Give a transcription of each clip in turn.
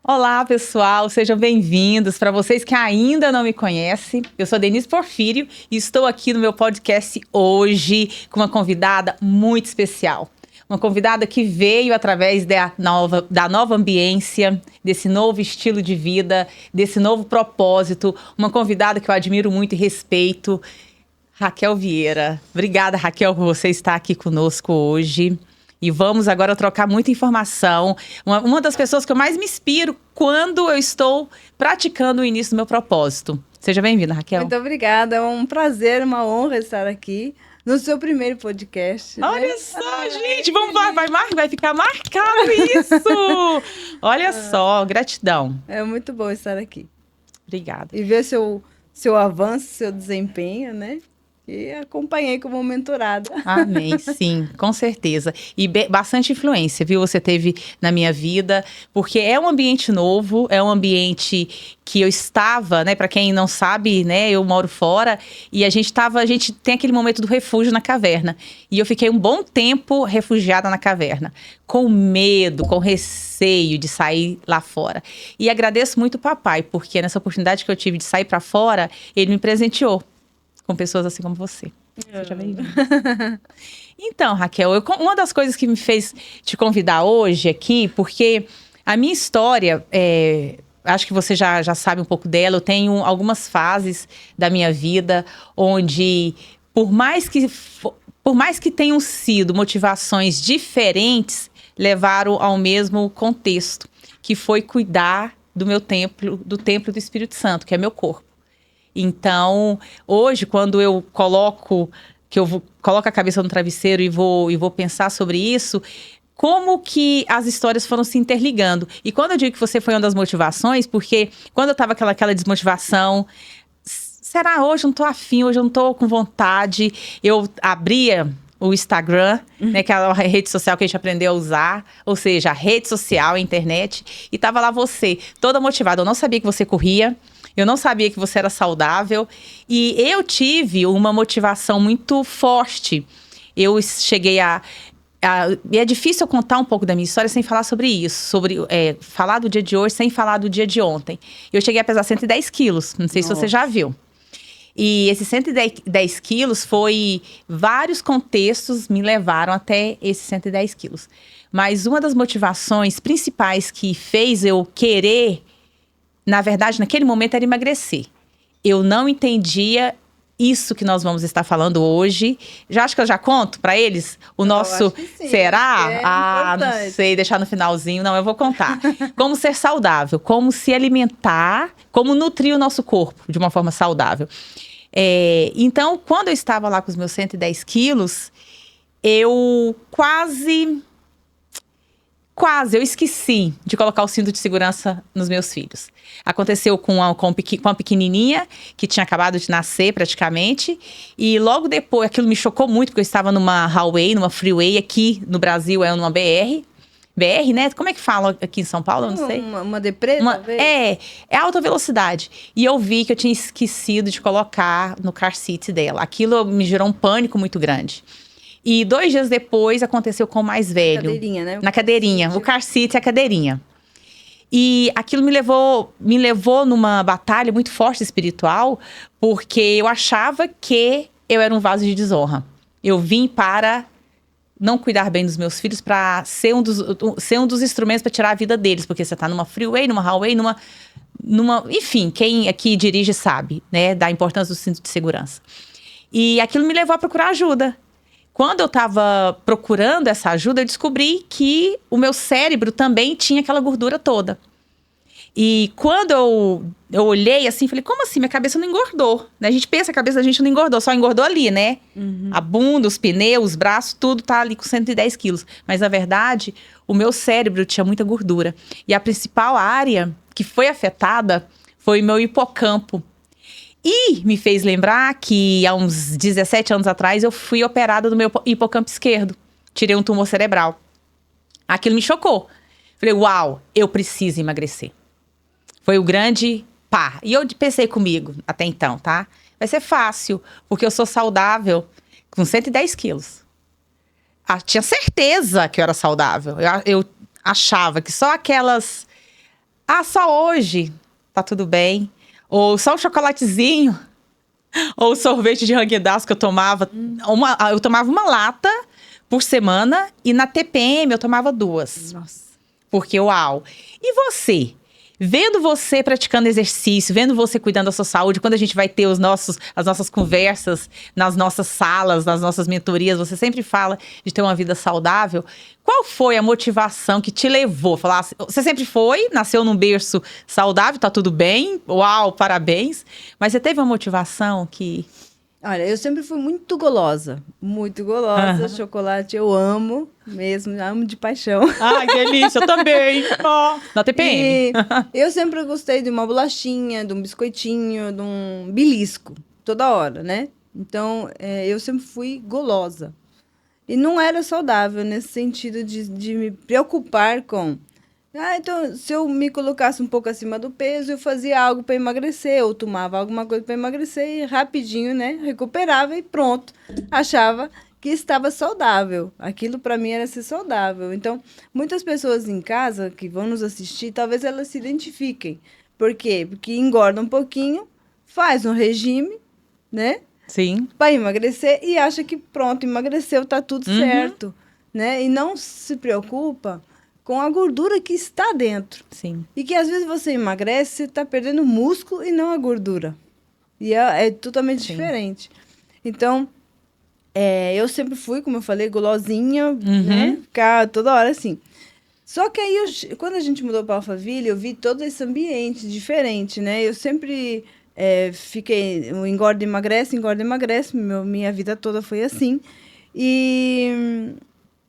Olá, pessoal, sejam bem-vindos. Para vocês que ainda não me conhecem, eu sou Denise Porfírio e estou aqui no meu podcast hoje com uma convidada muito especial. Uma convidada que veio através da nova ambiência, desse novo estilo de vida, desse novo propósito. Uma convidada que eu admiro muito e respeito, Raquel Vieira. Obrigada, Raquel, por você estar aqui conosco hoje. E vamos agora trocar muita informação. Uma das pessoas que eu mais me inspiro quando eu estou praticando o início do meu propósito. Seja bem-vinda, Raquel. Muito obrigada, é um prazer, uma honra estar aqui no seu primeiro podcast. Olha só, gente, vai ficar marcado isso! Olha só, gratidão. É muito bom estar aqui. Obrigada. E ver seu avanço, seu desempenho, né? E acompanhei como mentorada. Amém, sim, com certeza. E bastante influência, viu? Você teve na minha vida, porque é um ambiente novo, é um ambiente que eu estava, né? Para quem não sabe, né? Eu moro fora e a gente tem aquele momento do refúgio na caverna. E eu fiquei um bom tempo refugiada na caverna, com medo, com receio de sair lá fora. E agradeço muito o papai, porque nessa oportunidade que eu tive de sair para fora, ele me presenteou com pessoas assim como você. Seja bem-vinda. Então, Raquel, uma das coisas que me fez te convidar hoje aqui, porque a minha história, acho que você já sabe um pouco dela, eu tenho algumas fases da minha vida onde, por mais que tenham sido motivações diferentes, levaram ao mesmo contexto, que foi cuidar do templo do Espírito Santo, que é meu corpo. Então, hoje, quando eu coloco a cabeça no travesseiro e vou pensar sobre isso, como que as histórias foram se interligando. E quando eu digo que você foi uma das motivações, porque quando eu estava aquela desmotivação, será hoje eu não tô afim, hoje eu não tô com vontade, eu abria o Instagram, né, que é a rede social que a gente aprendeu a usar, ou seja, a rede social, a internet, e tava lá você, toda motivada. Eu não sabia que você corria, eu não sabia que você era saudável, e eu tive uma motivação muito forte. Eu cheguei e é difícil eu contar um pouco da minha história sem falar sobre isso, falar do dia de hoje sem falar do dia de ontem. Eu cheguei a pesar 110 quilos, não sei se você já viu. E esses 110 quilos vários contextos me levaram até esses 110 quilos. Mas uma das motivações principais que fez eu querer, na verdade, naquele momento, era emagrecer. Eu não entendia isso que nós vamos estar falando hoje. Acho que eu já conto para eles o nosso... Acho que sim. Será? Não sei, deixar no finalzinho. Não, eu vou contar. Como ser saudável, como se alimentar, como nutrir o nosso corpo de uma forma saudável. Então, quando eu estava lá com os meus 110 quilos, eu quase eu esqueci de colocar o cinto de segurança nos meus filhos. Aconteceu com a pequenininha, que tinha acabado de nascer praticamente. E logo depois, aquilo me chocou muito, porque eu estava numa highway, numa freeway, aqui no Brasil é numa BR. BR, né? Como é que fala aqui em São Paulo? Eu não sei. Uma deprê, talvez? É alta velocidade. E eu vi que eu tinha esquecido de colocar no car seat dela. Aquilo me gerou um pânico muito grande. E 2 dias depois aconteceu com o mais velho. Na cadeirinha, né? Na cadeirinha. O car seat é a cadeirinha. E aquilo me levou numa batalha muito forte espiritual, porque eu achava que eu era um vaso de desonra. Eu vim para não cuidar bem dos meus filhos, para ser um dos instrumentos para tirar a vida deles, porque você está numa freeway, numa highway, enfim, quem aqui dirige sabe, né, da importância do cinto de segurança. E aquilo me levou a procurar ajuda. Quando eu estava procurando essa ajuda, eu descobri que o meu cérebro também tinha aquela gordura toda. E quando eu olhei assim, falei, como assim? Minha cabeça não engordou. A gente pensa que a cabeça da gente não engordou, só engordou ali, né? Uhum. A bunda, os pneus, os braços, tudo tá ali com 110 quilos. Mas, na verdade, o meu cérebro tinha muita gordura. E a principal área que foi afetada foi o meu hipocampo. E me fez lembrar que há uns 17 anos atrás eu fui operada do meu hipocampo esquerdo. Tirei um tumor cerebral. Aquilo me chocou. Falei, uau, eu preciso emagrecer. Foi o grande pá. E eu pensei comigo, até então, tá? Vai ser fácil, porque eu sou saudável com 110 quilos. Tinha certeza que eu era saudável. Eu achava que só aquelas Ah, só hoje, tá tudo bem. Ou só um chocolatezinho. Ou o sorvete de Häagen-Dazs que eu tomava. Eu tomava uma lata por semana e na TPM eu tomava 2. Nossa. Porque, uau. E você? Vendo você praticando exercício, vendo você cuidando da sua saúde, quando a gente vai ter as nossas conversas nas nossas salas, nas nossas mentorias, você sempre fala de ter uma vida saudável. Qual foi a motivação que te levou a falar assim, você sempre foi, nasceu num berço saudável, tá tudo bem, uau, parabéns. Mas você teve uma motivação que... Olha, eu sempre fui muito golosa. Muito golosa. Chocolate eu amo mesmo, amo de paixão. Ai, que delícia, eu também. Oh, na TPM. E eu sempre gostei de uma bolachinha, de um biscoitinho, de um belisco, toda hora, né? Então, eu sempre fui golosa. E não era saudável nesse sentido de me preocupar com... Ah, então, se eu me colocasse um pouco acima do peso, eu fazia algo para emagrecer, ou tomava alguma coisa para emagrecer e rapidinho, né, recuperava e pronto. Achava que estava saudável. Aquilo para mim era ser saudável. Então, muitas pessoas em casa que vão nos assistir, talvez elas se identifiquem. Por quê? Porque engorda um pouquinho, faz um regime, né? Sim. Para emagrecer e acha que pronto, emagreceu, tá tudo certo, né? E não se preocupa com a gordura que está dentro. Sim. E que às vezes você emagrece, você está perdendo músculo e não a gordura. E é totalmente diferente. Então, eu sempre fui, como eu falei, gulosinha, né? Ficar toda hora assim. Só que aí, quando a gente mudou para Alphaville, eu vi todo esse ambiente diferente, né? Eu sempre fiquei, engorda e emagrece, minha vida toda foi assim.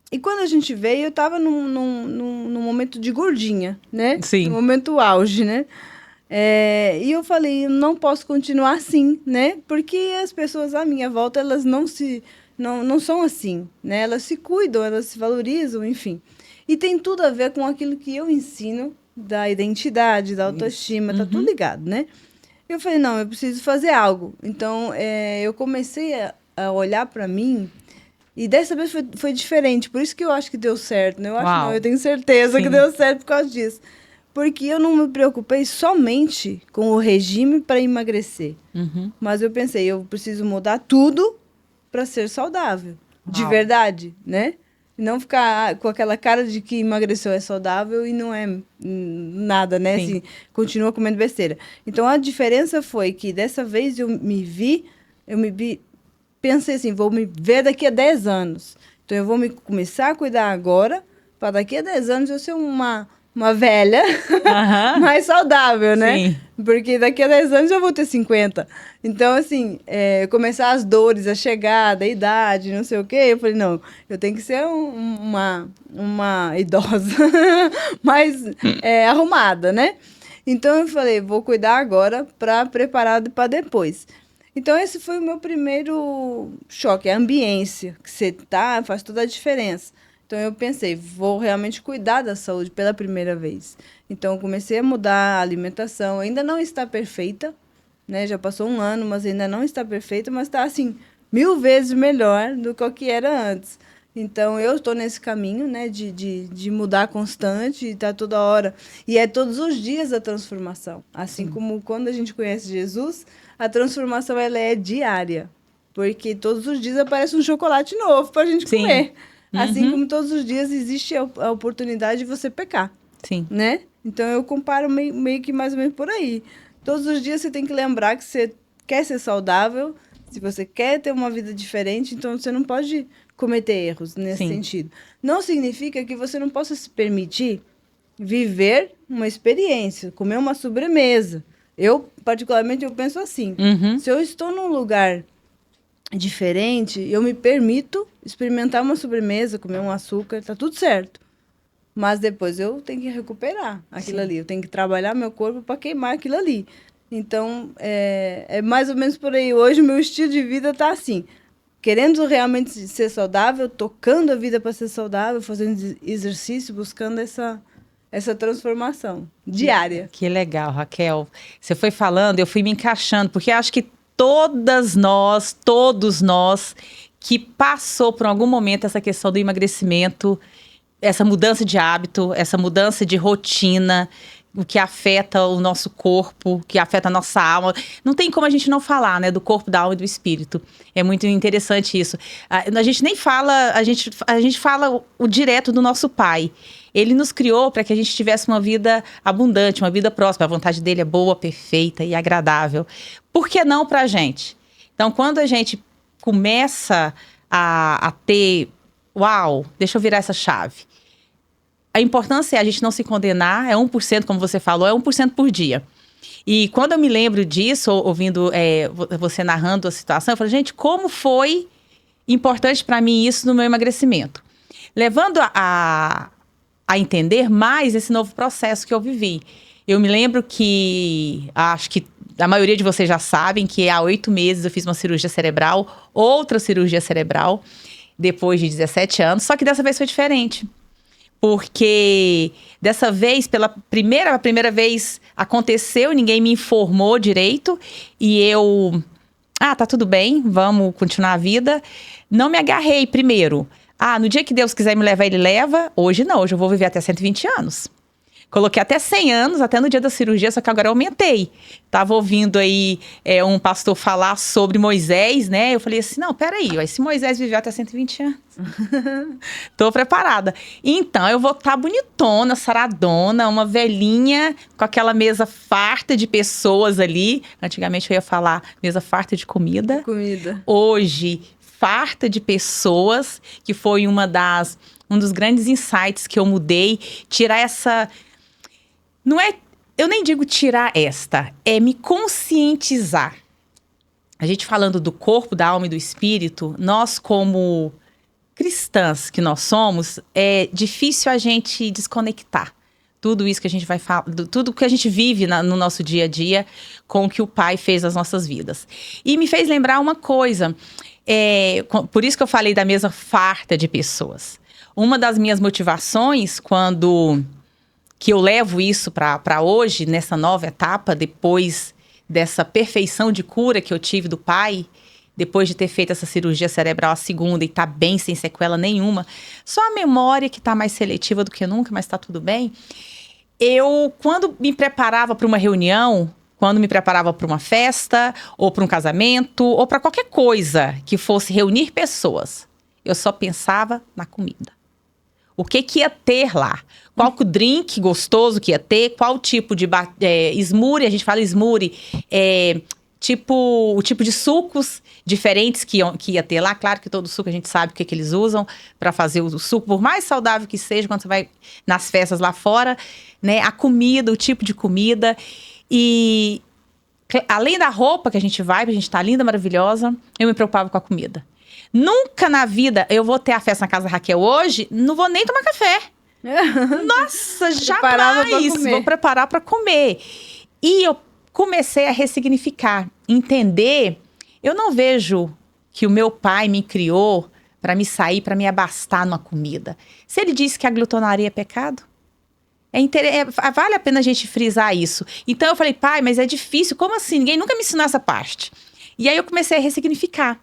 E quando a gente veio, eu estava num momento de gordinha, né? Sim. No momento auge, né? E eu falei, eu não posso continuar assim, né? Porque as pessoas à minha volta, elas não são assim, né? Elas se cuidam, elas se valorizam, enfim. E tem tudo a ver com aquilo que eu ensino da identidade, da autoestima, tá tudo ligado, né? Eu falei, não, eu preciso fazer algo. Então, eu comecei a olhar para mim. E dessa vez foi diferente, por isso que eu acho que deu certo, né? Eu tenho certeza que deu certo por causa disso. Porque eu não me preocupei somente com o regime para emagrecer. Mas eu pensei, eu preciso mudar tudo para ser saudável. De verdade, né? E não ficar com aquela cara de que emagreceu é saudável e não é nada, né? Assim, continua comendo besteira. Então, a diferença foi que dessa vez eu me vi, pensei assim, vou me ver daqui a 10 anos. Então, eu vou começar a cuidar agora, para daqui a 10 anos eu ser uma velha mais saudável, né? Sim. Porque daqui a 10 anos eu vou ter 50. Então, assim, começar as dores, a chegada, a idade, não sei o quê. Eu falei, não, eu tenho que ser uma idosa mais arrumada, né? Então, eu falei, vou cuidar agora para preparar para depois. Então, esse foi o meu primeiro choque, a ambiência, que você faz toda a diferença. Então, eu pensei, vou realmente cuidar da saúde pela primeira vez. Então, eu comecei a mudar a alimentação. Ainda não está perfeita, né? Já passou 1 ano, mas ainda não está perfeita, mas está, assim, 1000 vezes melhor do que o que era antes. Então, eu estou nesse caminho, né, de mudar constante, e tá toda hora. E é todos os dias a transformação. Assim como quando a gente conhece Jesus, a transformação ela é diária. Porque todos os dias aparece um chocolate novo para a gente comer. Assim como todos os dias existe a oportunidade de você pecar. Sim. Né? Então, eu comparo meio que mais ou menos por aí. Todos os dias você tem que lembrar que você quer ser saudável, se você quer ter uma vida diferente, então você não pode cometer erros nesse sentido. Não significa que você não possa se permitir viver uma experiência, comer uma sobremesa. Eu, particularmente, eu penso assim. Se eu estou num lugar diferente, eu me permito experimentar uma sobremesa, comer um açúcar, tá tudo certo. Mas depois eu tenho que recuperar aquilo ali. Eu tenho que trabalhar meu corpo para queimar aquilo ali. Então, é mais ou menos por aí. Hoje, o meu estilo de vida tá assim. Querendo realmente ser saudável, tocando a vida para ser saudável, fazendo exercício, buscando essa transformação diária. Que legal, Raquel. Você foi falando, eu fui me encaixando, porque acho que todos nós que passou por algum momento essa questão do emagrecimento, essa mudança de hábito, essa mudança de rotina, o que afeta o nosso corpo, que afeta a nossa alma. Não tem como a gente não falar, né, do corpo, da alma e do espírito. É muito interessante isso. A gente nem fala, a gente fala o direto do nosso Pai. Ele nos criou para que a gente tivesse uma vida abundante, uma vida próspera. A vontade dele é boa, perfeita e agradável. Por que não para a gente? Então, quando a gente começa a ter... Uau, deixa eu virar essa chave. A importância é a gente não se condenar, é 1%, como você falou, é 1% por dia. E quando eu me lembro disso, ouvindo você narrando a situação, eu falei, gente, como foi importante para mim isso no meu emagrecimento? Levando a entender mais esse novo processo que eu vivi. Eu me lembro que, acho que a maioria de vocês já sabem, que há 8 meses eu fiz uma cirurgia cerebral, outra cirurgia cerebral, depois de 17 anos, só que dessa vez foi diferente. Porque dessa vez, a primeira vez aconteceu, ninguém me informou direito. E eu, tá tudo bem, vamos continuar a vida. Não me agarrei primeiro. No dia que Deus quiser me levar, Ele leva. Hoje não, hoje eu vou viver até 120 anos. Coloquei até 100 anos, até no dia da cirurgia, só que agora eu aumentei. Tava ouvindo aí um pastor falar sobre Moisés, né? Eu falei assim, não, peraí, se Moisés viveu até 120 anos, tô preparada. Então, eu vou estar bonitona, saradona, uma velhinha, com aquela mesa farta de pessoas ali. Antigamente eu ia falar mesa farta de comida. Hoje, farta de pessoas, que foi um dos grandes insights que eu mudei. Tirar essa... Não é, eu nem digo tirar é me conscientizar. A gente falando do corpo, da alma e do espírito, nós como cristãs que nós somos, é difícil a gente desconectar tudo isso que a gente vai falar, tudo que a gente vive no nosso dia a dia com o que o Pai fez nas nossas vidas. E me fez lembrar uma coisa, por isso que eu falei da mesa farta de pessoas. Uma das minhas motivações, que eu levo isso para hoje, nessa nova etapa, depois dessa perfeição de cura que eu tive do Pai, depois de ter feito essa cirurgia cerebral, a segunda, e tá bem, sem sequela nenhuma, só a memória que tá mais seletiva do que nunca, mas tá tudo bem. Eu, quando me preparava para uma reunião, quando me preparava para uma festa, ou para um casamento, ou para qualquer coisa que fosse reunir pessoas, eu só pensava na comida. O que ia ter lá? Qual que o drink gostoso que ia ter? Qual tipo de smoothie? A gente fala smoothie. O tipo de sucos diferentes que ia ter lá. Claro que todo suco a gente sabe o que eles usam para fazer o suco. Por mais saudável que seja, quando você vai nas festas lá fora, né? A comida, o tipo de comida. E além da roupa que a gente tá linda, maravilhosa, eu me preocupava com a comida. Nunca na vida, eu vou ter a festa na casa da Raquel hoje, não vou nem tomar café. Nossa, jamais! Vou preparar para comer. E eu comecei a ressignificar, entender. Eu não vejo que o meu pai me criou para me sair, para me abastar numa comida. Se ele disse que a glutonaria é pecado, vale a pena a gente frisar isso. Então eu falei, pai, mas é difícil, como assim? Ninguém nunca me ensinou essa parte. E aí eu comecei a ressignificar.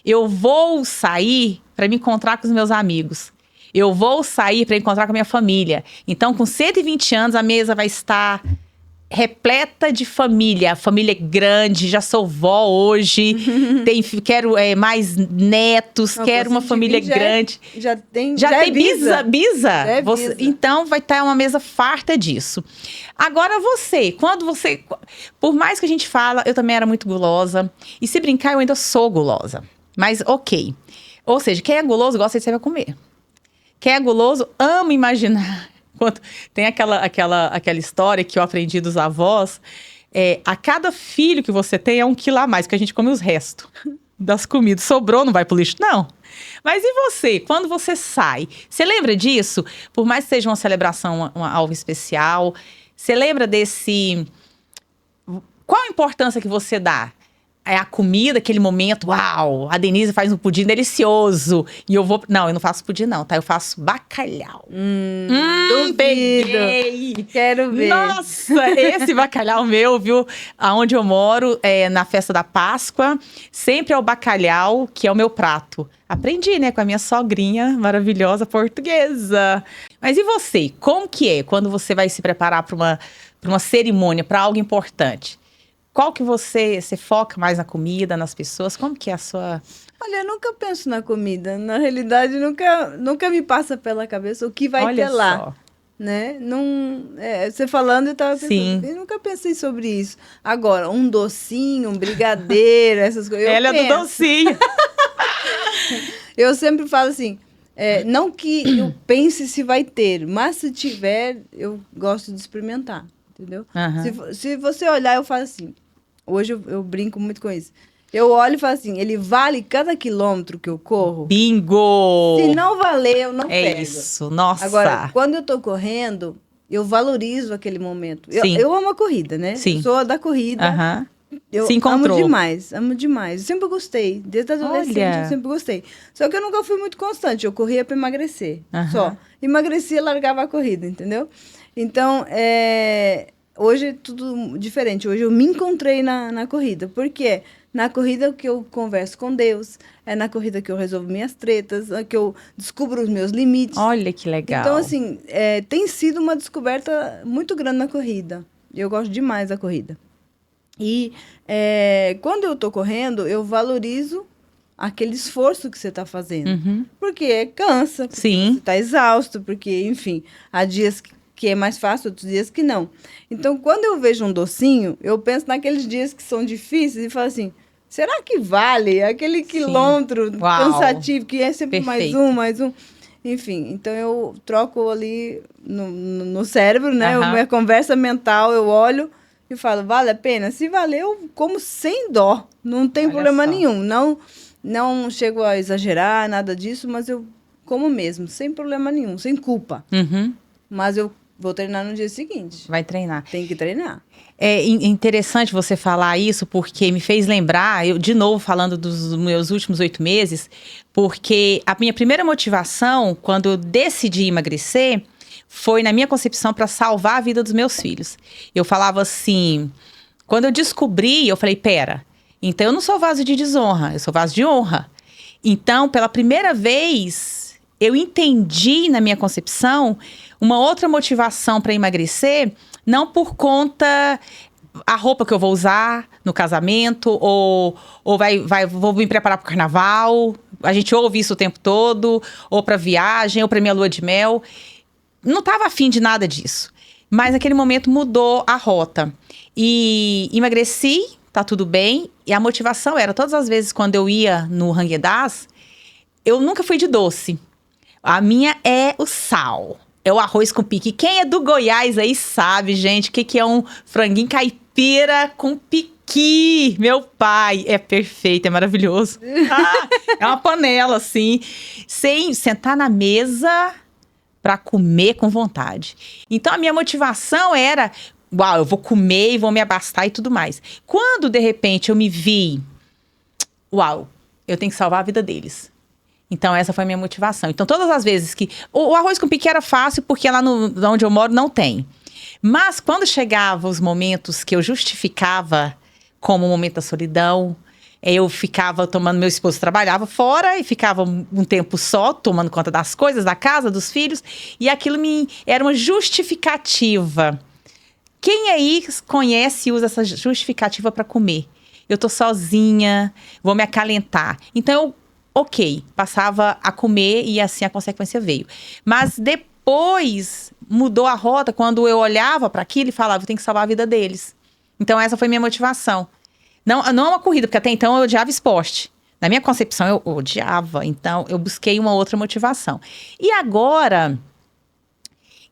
Eu vou sair para me encontrar com os meus amigos. Eu vou sair para encontrar com a minha família. Então, com 120 anos, a mesa vai estar repleta de família. Família grande, já sou vó hoje. Quero mais netos, quero uma família grande. Já tem bisa. Então, vai estar uma mesa farta disso. Agora por mais que a gente fala, eu também era muito gulosa. E se brincar, eu ainda sou gulosa. Mas ok. Ou seja, quem é guloso gosta de saber comer. Quem é guloso ama imaginar. Tem aquela história que eu aprendi dos avós. A cada filho que você tem é 1 quilo a mais, porque a gente come os restos das comidas. Sobrou, não vai pro lixo, não. Mas e você? Quando você sai, você lembra disso? Por mais que seja uma celebração, algo especial, você lembra desse... Qual a importância que você dá? É a comida, aquele momento, uau, a Denise faz um pudim delicioso. E eu vou... Não, eu não faço pudim não, tá? Eu faço bacalhau. Peguei! Quero ver. Nossa, esse bacalhau meu, viu? Aonde eu moro, na festa da Páscoa, sempre é o bacalhau que é o meu prato. Aprendi, né, com a minha sogrinha maravilhosa portuguesa. Mas e você? Como que é quando você vai se preparar para para uma cerimônia, para algo importante, qual que você foca mais na comida, nas pessoas? Como que é a sua... Olha, eu nunca penso na comida. Na realidade, nunca me passa pela cabeça o que vai Olha ter lá. só. Né? Não, você falando, eu estava pensando, Sim. eu nunca pensei sobre isso. Agora, um docinho, um brigadeiro, essas coisas. Ela é do docinho. Eu sempre falo assim, não que eu pense se vai ter, mas se tiver, eu gosto de experimentar, entendeu? Uhum. Se você olhar, eu falo assim, hoje eu brinco muito com isso. Eu olho e falo assim, ele vale cada quilômetro que eu corro? Bingo! Se não valer, eu não pego. É isso, nossa. Agora, quando eu tô correndo, eu valorizo aquele momento. Eu amo a corrida, né? Sim. Eu sou da corrida. Uhum. Eu Se encontrou. amo demais, amo demais. Eu sempre gostei, desde adolescente eu sempre gostei. Só que eu nunca fui muito constante, eu corria para emagrecer, só. Emagrecia e largava a corrida, entendeu? Então, hoje é tudo diferente. Hoje eu me encontrei na corrida. Por quê? Na corrida que eu converso com Deus, é na corrida que eu resolvo minhas tretas, que eu descubro os meus limites. Olha que legal. Então, assim, tem sido uma descoberta muito grande na corrida. Eu gosto demais da corrida. E quando eu estou correndo, eu valorizo aquele esforço que você está fazendo. Uhum. Porque cansa, porque Sim. você está exausto, porque, enfim, há dias que é mais fácil, outros dias que não. Então, quando eu vejo um docinho, eu penso naqueles dias que são difíceis e falo assim, será que vale aquele quilômetro cansativo, que é sempre Perfeito. mais um? Enfim, então eu troco ali no cérebro, né? A minha conversa mental, eu olho e falo, vale a pena? Se valer, eu como sem dó. Não tem problema nenhum. Não chego a exagerar, nada disso, mas eu como mesmo, sem problema nenhum, sem culpa. Uhum. Mas eu vou treinar no dia seguinte. Vai treinar. Tem que treinar. É interessante você falar isso, porque me fez lembrar, eu de novo falando dos meus últimos 8 meses, porque a minha primeira motivação, quando eu decidi emagrecer, foi na minha concepção para salvar a vida dos meus filhos. Eu falava assim, quando eu descobri, eu falei, pera, então eu não sou vaso de desonra, eu sou vaso de honra. Então, pela primeira vez, eu entendi na minha concepção uma outra motivação para emagrecer, não por conta a roupa que eu vou usar no casamento, ou vou me preparar para o carnaval. A gente ouve isso o tempo todo, ou para viagem, ou para minha lua de mel. Não estava afim de nada disso. Mas naquele momento mudou a rota. E emagreci, tá tudo bem. E a motivação era, todas as vezes quando eu ia no Haagen-Dazs, eu nunca fui de doce. A minha é o sal. É o arroz com piqui. Quem é do Goiás aí sabe, gente, o que é um franguinho caipira com piqui. Meu pai, é perfeito, é maravilhoso. É uma panela, assim, sem sentar na mesa para comer com vontade. Então, a minha motivação era, eu vou comer e vou me abastar e tudo mais. Quando, de repente, eu me vi, eu tenho que salvar a vida deles. Então, essa foi a minha motivação. Então, todas as vezes que... O arroz com piqui era fácil, porque lá onde eu moro não tem. Mas, quando chegavam os momentos que eu justificava como o momento da solidão, eu ficava tomando... Meu esposo trabalhava fora e ficava um tempo só, tomando conta das coisas, da casa, dos filhos. E aquilo era uma justificativa. Quem aí conhece e usa essa justificativa para comer? Eu tô sozinha, vou me acalentar. Então, passava a comer e assim a consequência veio. Mas depois mudou a rota quando eu olhava para aquilo e falava, eu tenho que salvar a vida deles. Então essa foi minha motivação. Não é uma corrida, porque até então eu odiava esporte. Na minha concepção eu odiava, então eu busquei uma outra motivação. E agora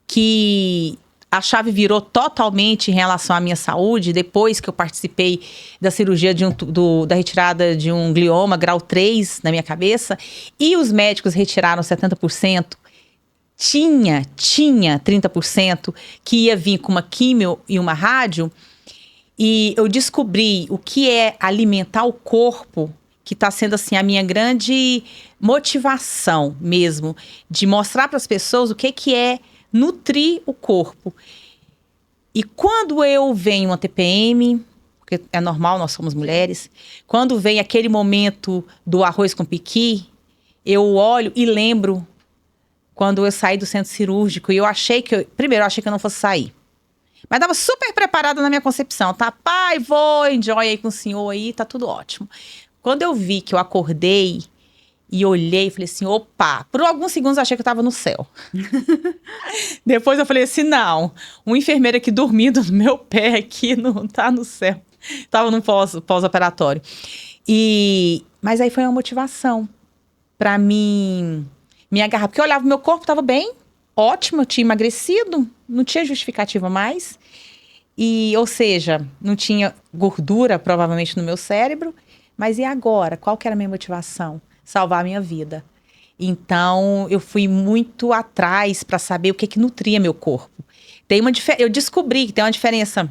que a chave virou totalmente em relação à minha saúde, depois que eu participei da cirurgia da retirada de um glioma grau 3 na minha cabeça, e os médicos retiraram 70%, tinha 30% que ia vir com uma químio e uma rádio, e eu descobri o que é alimentar o corpo, que está sendo assim a minha grande motivação mesmo, de mostrar para as pessoas o que é nutrir o corpo. E quando eu venho uma TPM, porque é normal, nós somos mulheres, quando vem aquele momento do arroz com piqui, eu olho e lembro quando eu saí do centro cirúrgico e eu achei que eu não fosse sair. Mas tava super preparada na minha concepção, tá? Pai, vou, enjoy aí com o senhor aí, tá tudo ótimo. Quando eu vi que eu acordei e olhei, falei assim, opa, por alguns segundos eu achei que eu tava no céu. Depois eu falei assim, não, uma enfermeira aqui dormindo no meu pé aqui não tá no céu. Tava num pós-operatório. Mas aí foi uma motivação pra mim me agarrar. Porque eu olhava, meu corpo tava bem, ótimo, eu tinha emagrecido, não tinha justificativa mais. Ou seja, não tinha gordura provavelmente no meu cérebro. Mas e agora? Qual que era a minha motivação? Salvar a minha vida. Então, eu fui muito atrás para saber o que nutria meu corpo. Eu descobri que tem uma diferença.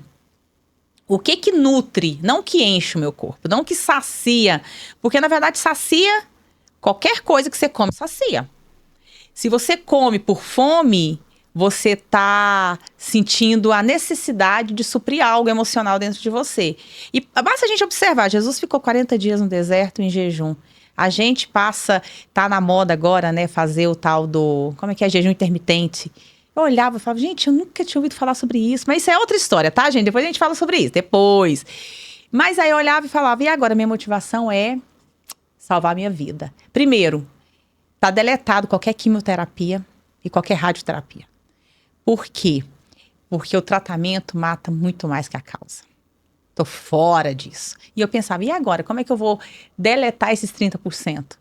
O que nutre, não que enche o meu corpo, não que sacia. Porque, na verdade, sacia qualquer coisa que você come, sacia. Se você come por fome, você está sentindo a necessidade de suprir algo emocional dentro de você. E basta a gente observar, Jesus ficou 40 dias no deserto em jejum. A gente tá na moda agora, né, fazer o tal do, como é que é, jejum intermitente. Eu olhava e falava, gente, eu nunca tinha ouvido falar sobre isso. Mas isso é outra história, tá, gente? Depois a gente fala sobre isso, depois. Mas aí eu olhava e falava, e agora minha motivação é salvar a minha vida. Primeiro, tá deletado qualquer quimioterapia e qualquer radioterapia. Por quê? Porque o tratamento mata muito mais que a causa. Tô fora disso. E eu pensava, e agora? Como é que eu vou deletar esses 30%?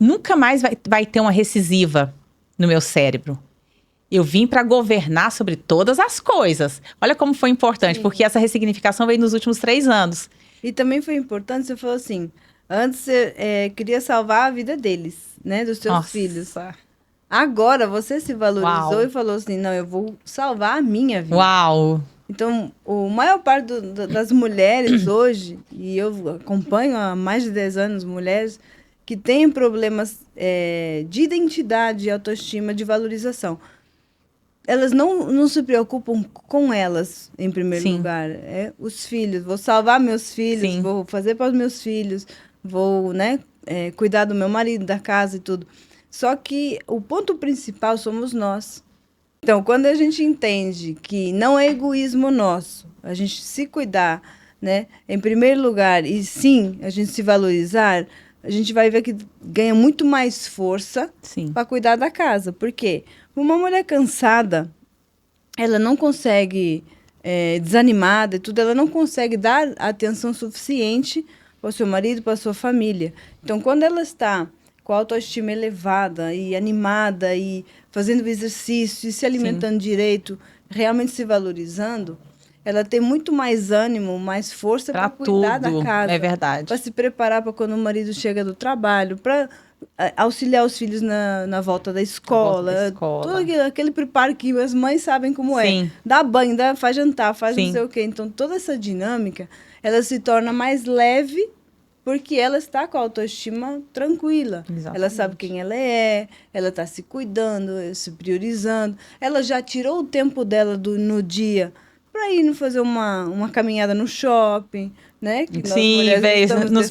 Nunca mais vai ter uma recisiva no meu cérebro. Eu vim para governar sobre todas as coisas. Olha como foi importante, Sim. porque essa ressignificação veio nos últimos 3 anos. E também foi importante, você falou assim, antes você queria salvar a vida deles, né, dos seus filhos. Agora você se valorizou Uau. e falou assim, não, eu vou salvar a minha vida. Uau! Então, a maior parte das mulheres hoje, e eu acompanho há mais de 10 anos mulheres que têm problemas de identidade, de autoestima, de valorização. Elas não se preocupam com elas, em primeiro Sim. lugar. Os filhos, vou salvar meus filhos, Sim. vou fazer para os meus filhos, vou, né, cuidar do meu marido, da casa e tudo. Só que o ponto principal somos nós. Então, quando a gente entende que não é egoísmo nosso, a gente se cuidar, né, em primeiro lugar, e sim, a gente se valorizar, a gente vai ver que ganha muito mais força para cuidar da casa. Por quê? Uma mulher cansada, ela não consegue, desanimada e tudo, ela não consegue dar atenção suficiente para o seu marido, para a sua família. Então, quando ela está com a autoestima elevada e animada e fazendo exercício e se alimentando direito, realmente se valorizando, ela tem muito mais ânimo, mais força para cuidar da casa. É verdade. Para se preparar para quando o marido chega do trabalho, para auxiliar os filhos na volta da escola. Todo aquele preparo que as mães sabem como é. Dá banho, faz jantar, faz não sei o quê. Então, toda essa dinâmica, ela se torna mais leve porque ela está com a autoestima tranquila. Exatamente. Ela sabe quem ela está se cuidando, se priorizando. Ela já tirou o tempo dela no dia para ir fazer uma caminhada no shopping, né? Que nos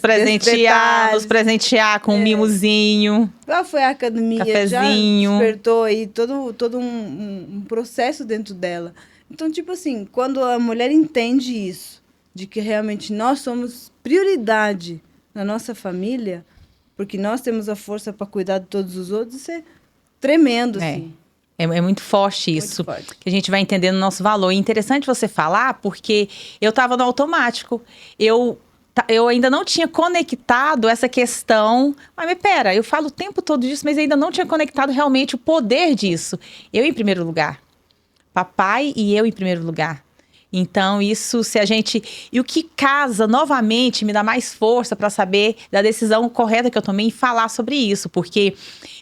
presentear com um mimozinho. Ela foi à academia, cafezinho. Já despertou aí todo um processo dentro dela. Então, tipo assim, quando a mulher entende isso, de que realmente nós somos prioridade na nossa família, porque nós temos a força para cuidar de todos os outros, isso é tremendo, assim. É muito forte isso, que a gente vai entendendo o nosso valor. E interessante você falar, porque eu estava no automático. Eu ainda não tinha conectado essa questão. Mas pera, eu falo o tempo todo disso, mas ainda não tinha conectado realmente o poder disso. Eu em primeiro lugar. Papai e eu em primeiro lugar. Então, isso, se a gente... E o que casa, novamente, me dá mais força para saber da decisão correta que eu tomei e falar sobre isso. Porque,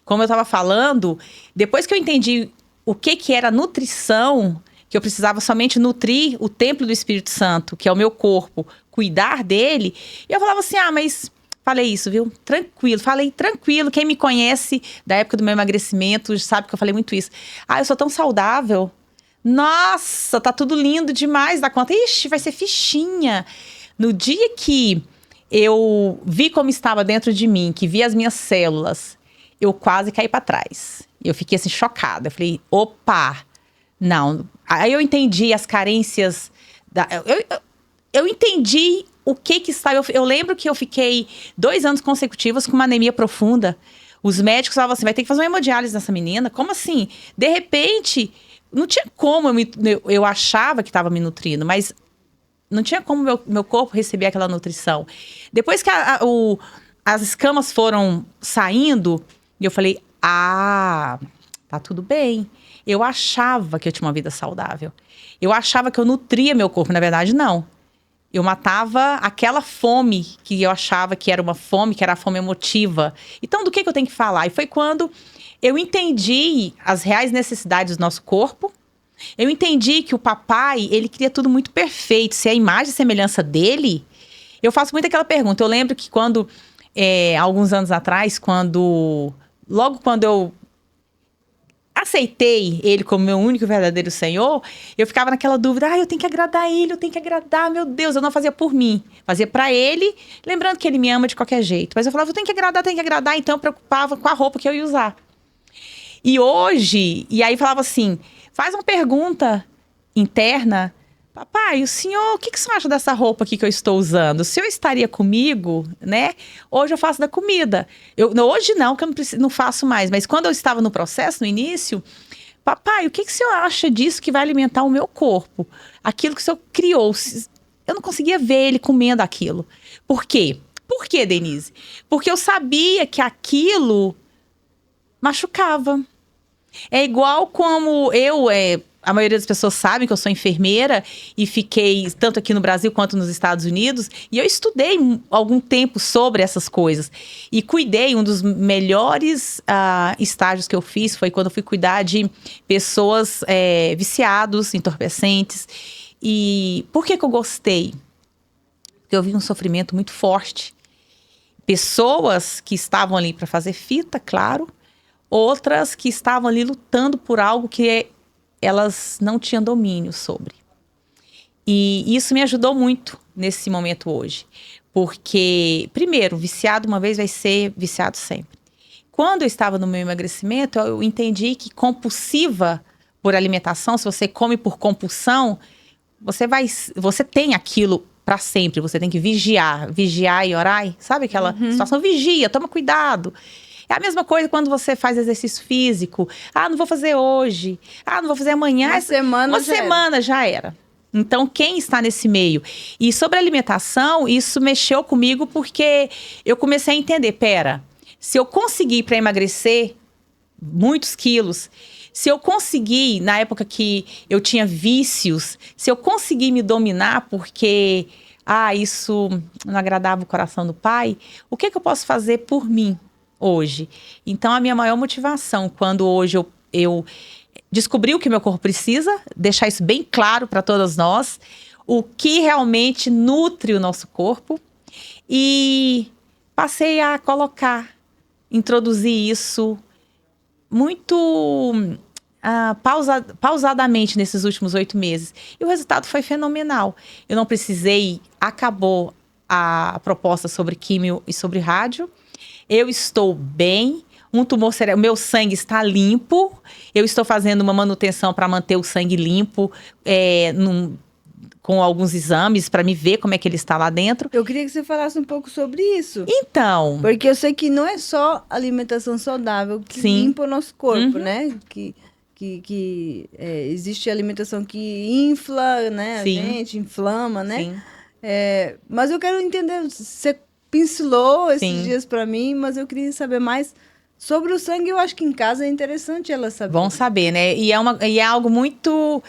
como eu estava falando, depois que eu entendi o que era nutrição, que eu precisava somente nutrir o templo do Espírito Santo, que é o meu corpo, cuidar dele, eu falava assim, mas... Falei isso, viu? Tranquilo. Falei tranquilo. Quem me conhece da época do meu emagrecimento sabe que eu falei muito isso. Eu sou tão saudável. Nossa, tá tudo lindo demais da conta. Ixi, vai ser fichinha. No dia que eu vi como estava dentro de mim, que vi as minhas células, eu quase caí para trás. Eu fiquei assim, chocada. Eu falei, opa, Não. Aí eu entendi as carências. Eu entendi o que estava. Eu lembro que eu fiquei 2 anos consecutivos com uma anemia profunda. Os médicos falavam assim: vai ter que fazer uma hemodiálise nessa menina. Como assim? De repente, não tinha como. Eu achava que estava me nutrindo, mas não tinha como meu corpo receber aquela nutrição. Depois que as escamas foram saindo, eu falei: ah, tá tudo bem. Eu achava que eu tinha uma vida saudável. Eu achava que eu nutria meu corpo. Na verdade, não. Eu matava aquela fome que eu achava que era uma fome, que era a fome emotiva. Então, do que eu tenho que falar? E foi quando eu entendi as reais necessidades do nosso corpo. Eu entendi que o papai, ele queria tudo muito perfeito. Se é a imagem e semelhança dele... Eu faço muito aquela pergunta. Eu lembro que alguns anos atrás, logo quando eu aceitei ele como meu único e verdadeiro Senhor, eu ficava naquela dúvida: eu tenho que agradar ele, eu tenho que agradar, meu Deus. Eu não fazia por mim, fazia pra ele, lembrando que ele me ama de qualquer jeito. Mas eu falava: eu tenho que agradar, então eu preocupava com a roupa que eu ia usar. E aí falava assim: faz uma pergunta interna. Papai, o senhor, o que o senhor acha dessa roupa aqui que eu estou usando? O senhor estaria comigo, né? Hoje eu faço da comida. Hoje não, que eu não faço mais. Mas quando eu estava no processo, no início... Papai, o que o senhor acha disso que vai alimentar o meu corpo? Aquilo que o senhor criou. Eu não conseguia ver ele comendo aquilo. Por quê? Por quê, Denise? Porque eu sabia que aquilo machucava. É igual como a maioria das pessoas sabe que eu sou enfermeira e fiquei tanto aqui no Brasil quanto nos Estados Unidos. E eu estudei algum tempo sobre essas coisas. E cuidei, um dos melhores estágios que eu fiz foi quando eu fui cuidar de pessoas viciados, entorpecentes. E por que eu gostei? Porque eu vi um sofrimento muito forte. Pessoas que estavam ali para fazer fita, claro. Outras que estavam ali lutando por algo que elas não tinham domínio sobre. E isso me ajudou muito nesse momento hoje. Porque, primeiro, viciado uma vez vai ser viciado sempre. Quando eu estava no meu emagrecimento, eu entendi que compulsiva por alimentação, se você come por compulsão, você tem aquilo para sempre. Você tem que vigiar e orar. Sabe aquela situação? Vigia, toma cuidado. É a mesma coisa quando você faz exercício físico. Não vou fazer hoje. Não vou fazer amanhã. Uma semana já era. Então, quem está nesse meio? E sobre alimentação, isso mexeu comigo porque eu comecei a entender. Pera, se eu conseguir para emagrecer muitos quilos, se eu conseguir, na época que eu tinha vícios, se eu conseguir me dominar porque isso não agradava o coração do pai, o que eu posso fazer por mim hoje? Então, a minha maior motivação, quando hoje eu descobri o que meu corpo precisa, deixar isso bem claro para todas nós, o que realmente nutre o nosso corpo, e passei a introduzir isso muito pausadamente nesses últimos 8 meses. E o resultado foi fenomenal. Eu não precisei, acabou a proposta sobre químio e sobre rádio. Eu estou bem, um tumor cerebral, meu sangue está limpo, eu estou fazendo uma manutenção para manter o sangue limpo, com alguns exames para me ver como é que ele está lá dentro. Eu queria que você falasse um pouco sobre isso. Então... Porque eu sei que não é só alimentação saudável que limpa o nosso corpo, né? Que existe alimentação que infla, né? A gente inflama, né? Sim. Mas eu quero entender, você pincelou esses dias para mim, mas eu queria saber mais sobre o sangue. Eu acho que em casa é interessante ela saber. Bom saber, né? E é algo muito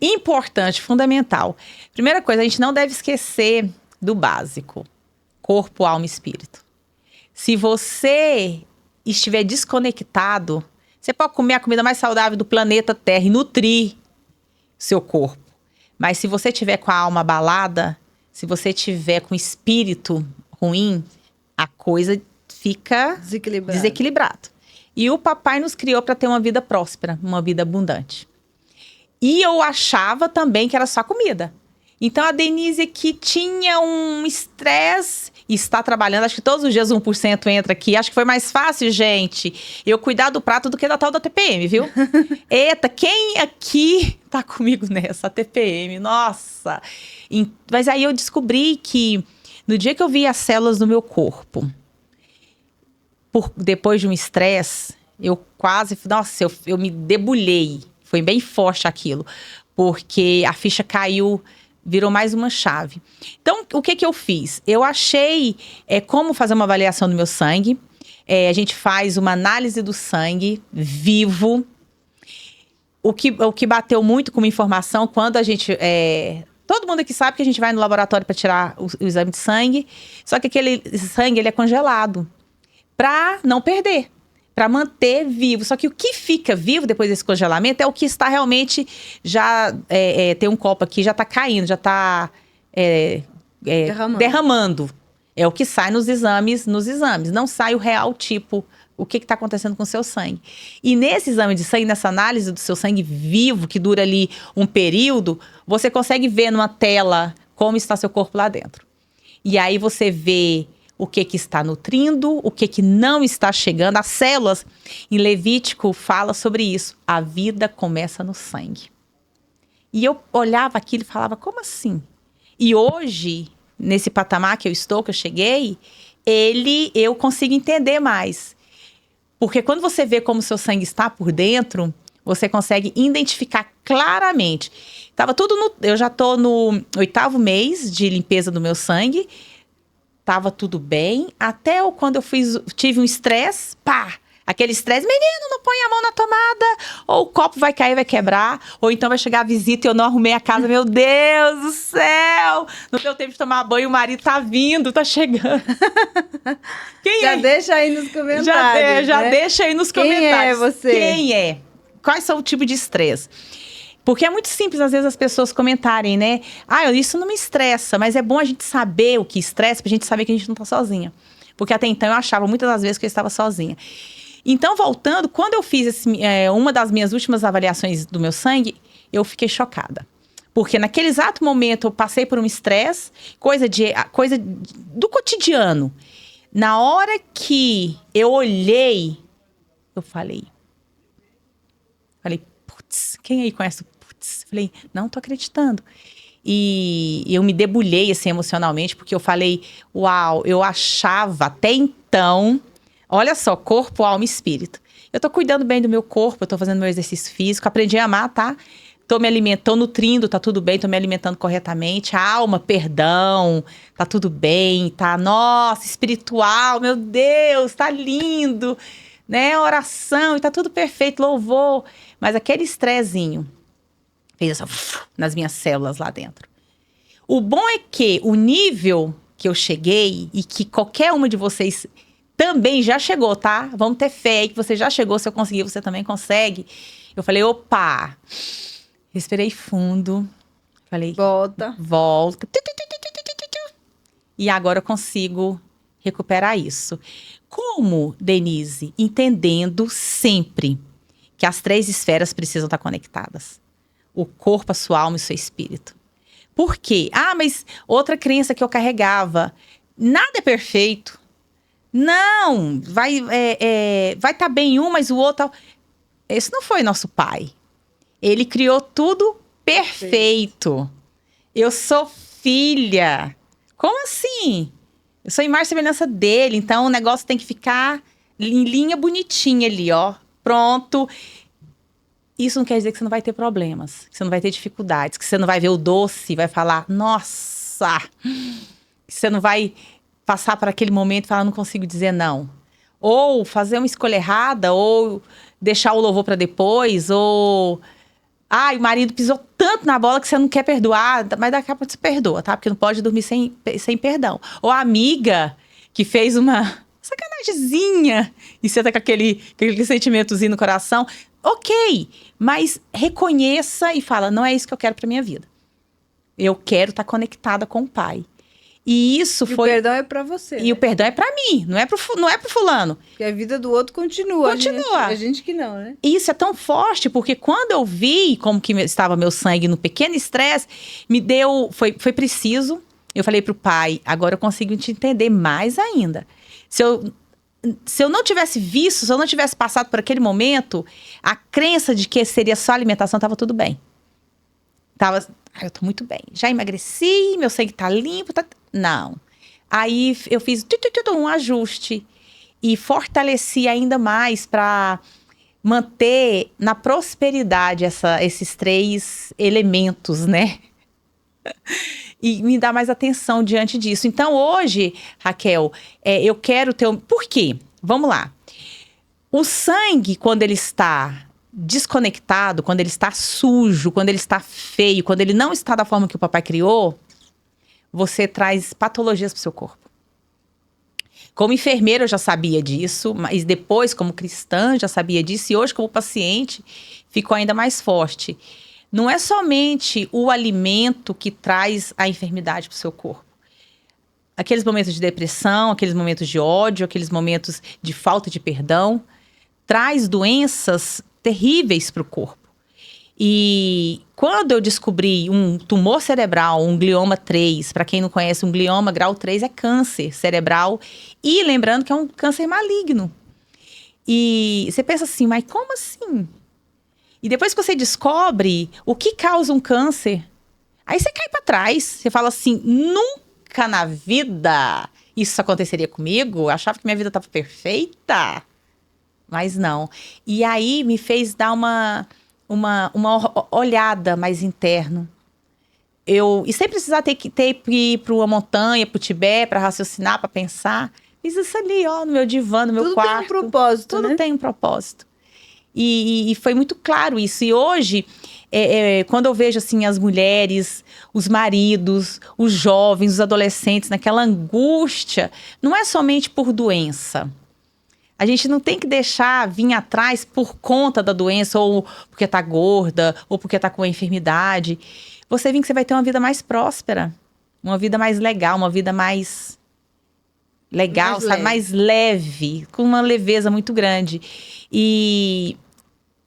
importante, fundamental. Primeira coisa, a gente não deve esquecer do básico: corpo, alma e espírito. Se você estiver desconectado, você pode comer a comida mais saudável do planeta Terra e nutrir seu corpo. Mas se você tiver com a alma abalada, se você tiver com o espírito ruim, a coisa fica desequilibrada. E o papai nos criou para ter uma vida próspera, uma vida abundante. E eu achava também que era só comida. Então, a Denise aqui tinha um estresse e está trabalhando. Acho que todos os dias 1% entra aqui. Acho que foi mais fácil, gente, eu cuidar do prato do que da tal da TPM, viu? Eita, quem aqui tá comigo nessa TPM? Nossa! Mas aí eu descobri que no dia que eu vi as células do meu corpo, depois de um estresse, eu quase... Nossa, eu me debulhei. Foi bem forte aquilo. Porque a ficha caiu... Virou mais uma chave. Então, o que eu fiz? Eu achei como fazer uma avaliação do meu sangue. A gente faz uma análise do sangue vivo. O que bateu muito como informação, quando a gente... todo mundo aqui sabe que a gente vai no laboratório para tirar o exame de sangue. Só que aquele sangue ele é congelado. Para não perder. Para manter vivo. Só que o que fica vivo depois desse congelamento é o que está realmente já... tem um copo aqui, já está caindo, já está derramando. É o que sai nos exames. Não sai o real tipo, o que está acontecendo com o seu sangue. E nesse exame de sangue, nessa análise do seu sangue vivo, que dura ali um período, você consegue ver numa tela como está seu corpo lá dentro. E aí você vê... o que está nutrindo, o que não está chegando. As células, em Levítico, fala sobre isso. A vida começa no sangue. E eu olhava aquilo e falava, como assim? E hoje, nesse patamar que eu estou, que eu cheguei, eu consigo entender mais. Porque quando você vê como o seu sangue está por dentro, você consegue identificar claramente. Eu já estou no 8º mês de limpeza do meu sangue. Tava tudo bem, até quando eu tive um estresse, aquele estresse, menino, não põe a mão na tomada, ou o copo vai cair, vai quebrar, ou então vai chegar a visita e eu não arrumei a casa, meu Deus do céu, não deu tempo de tomar banho, o marido tá vindo, tá chegando. Deixa aí nos comentários, já deixa aí nos comentários. Quem é você? Quem é? Quais são o tipo de estresse? Porque é muito simples, às vezes, as pessoas comentarem, né? Isso não me estressa, mas é bom a gente saber o que estressa, pra gente saber que a gente não tá sozinha. Porque até então eu achava muitas das vezes que eu estava sozinha. Então, voltando, quando eu fiz uma das minhas últimas avaliações do meu sangue, eu fiquei chocada. Porque naquele exato momento eu passei por um estresse, coisa do cotidiano. Na hora que eu olhei, eu falei, putz, quem aí conhece o falei, não tô acreditando. E eu me debulhei, assim, emocionalmente, porque eu falei, uau, eu achava até então, olha só, corpo, alma e espírito. Eu tô cuidando bem do meu corpo, eu tô fazendo meu exercício físico, aprendi a amar, tá? Tô me alimentando, nutrindo, tá tudo bem, tô me alimentando corretamente. A alma, perdão, tá tudo bem, tá? Nossa, espiritual, meu Deus, tá lindo, né? Oração, e tá tudo perfeito, louvor. Mas aquele estressinho fez assim, nas minhas células lá dentro. O bom é que o nível que eu cheguei e que qualquer uma de vocês também já chegou, tá? Vamos ter fé aí que você já chegou, se eu conseguir, você também consegue. Eu falei, opa, respirei fundo, falei, volta. E agora eu consigo recuperar isso. Como, Denise? Entendendo sempre que as 3 esferas precisam estar conectadas. O corpo, a sua alma e o seu espírito. Por quê? Mas outra crença que eu carregava. Nada é perfeito. Não, vai estar bem um, mas o outro... Esse não foi nosso pai. Ele criou tudo perfeito. Eu sou filha. Como assim? Eu sou imagem e semelhança dele, então o negócio tem que ficar em linha bonitinha ali, ó. Pronto. Isso não quer dizer que você não vai ter problemas, que você não vai ter dificuldades, que você não vai ver o doce e vai falar, nossa! Que você não vai passar por aquele momento e falar, não consigo dizer não. Ou fazer uma escolha errada, ou deixar o louvor para depois, ou... o marido pisou tanto na bola que você não quer perdoar, mas daqui a pouco você perdoa, tá? Porque não pode dormir sem perdão. Ou a amiga que fez uma sacanagemzinha e você tá com aquele sentimentozinho no coração. Ok, mas reconheça e fala, não é isso que eu quero pra minha vida. Eu quero estar conectada com o Pai. E isso E foi... o perdão é pra você, E né? o perdão é pra mim, não é pro fulano. Porque a vida do outro continua. Continua. A gente que não, né? E isso é tão forte, porque quando eu vi como que estava meu sangue no pequeno estresse, me deu... Foi preciso. Eu falei pro pai, agora eu consigo te entender mais ainda. Se eu não tivesse visto, se eu não tivesse passado por aquele momento, a crença de que seria só alimentação, tava tudo bem. Eu tô muito bem. Já emagreci, meu sangue tá limpo, Não. Aí eu fiz um ajuste e fortaleci ainda mais para manter na prosperidade esses 3 elementos, né? E me dar mais atenção diante disso. Então, hoje, Raquel, eu quero ter... Por quê? Vamos lá. O sangue, quando ele está desconectado, quando ele está sujo, quando ele está feio, quando ele não está da forma que o papai criou, você traz patologias para o seu corpo. Como enfermeira, eu já sabia disso, mas depois, como cristã, já sabia disso. E hoje, como paciente, ficou ainda mais forte. Não é somente o alimento que traz a enfermidade para o seu corpo. Aqueles momentos de depressão, aqueles momentos de ódio, aqueles momentos de falta de perdão, traz doenças terríveis para o corpo. E quando eu descobri um tumor cerebral, um glioma 3, para quem não conhece, um glioma grau 3 é câncer cerebral. E lembrando que é um câncer maligno. E você pensa assim, mas como assim? E depois que você descobre o que causa um câncer, aí você cai para trás. Você fala assim, nunca na vida isso aconteceria comigo? Eu achava que minha vida estava perfeita. Mas não. E aí me fez dar uma olhada mais interno. E sem precisar ter que ir para uma montanha, para o Tibete, para raciocinar, para pensar. Fiz isso ali, ó, no meu divã, no meu quarto. Tudo tem um propósito, Tudo né? tem um propósito. E foi muito claro isso. E hoje, quando eu vejo assim as mulheres, os maridos, os jovens, os adolescentes naquela angústia, não é somente por doença. A gente não tem que deixar vir atrás por conta da doença, ou porque tá gorda, ou porque tá com uma enfermidade. Você vê que você vai ter uma vida mais próspera, uma vida mais legal, uma vida mais legal, Mais sabe? leve. Mais leve, com uma leveza muito grande. E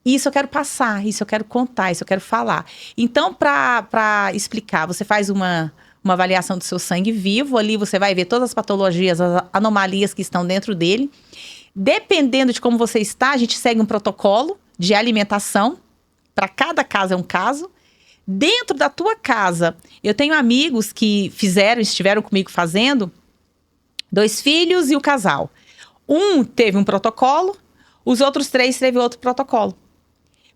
isso eu quero passar, isso eu quero contar, isso eu quero falar. Então, para explicar, você faz uma avaliação do seu sangue vivo, ali você vai ver todas as patologias, as anomalias que estão dentro dele. Dependendo de como você está, a gente segue um protocolo de alimentação. Para cada caso é um caso. Dentro da tua casa, eu tenho amigos que estiveram comigo fazendo, 2 filhos e o casal. Um teve um protocolo, os outros 3 teve outro protocolo.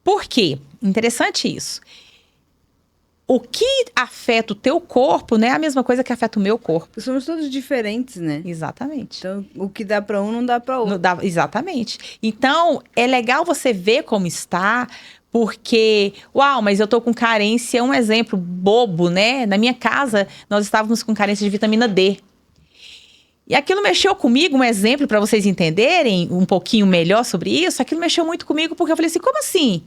Por quê? Interessante isso. O que afeta o teu corpo não é a mesma coisa que afeta o meu corpo. Somos todos diferentes, né? Exatamente. Então, o que dá para um não dá para outro. Exatamente. Então, é legal você ver como está, porque, uau, mas eu tô com carência, um exemplo bobo, né? Na minha casa, nós estávamos com carência de vitamina D. E aquilo mexeu comigo, um exemplo para vocês entenderem um pouquinho melhor sobre isso, aquilo mexeu muito comigo, porque eu falei assim, como assim?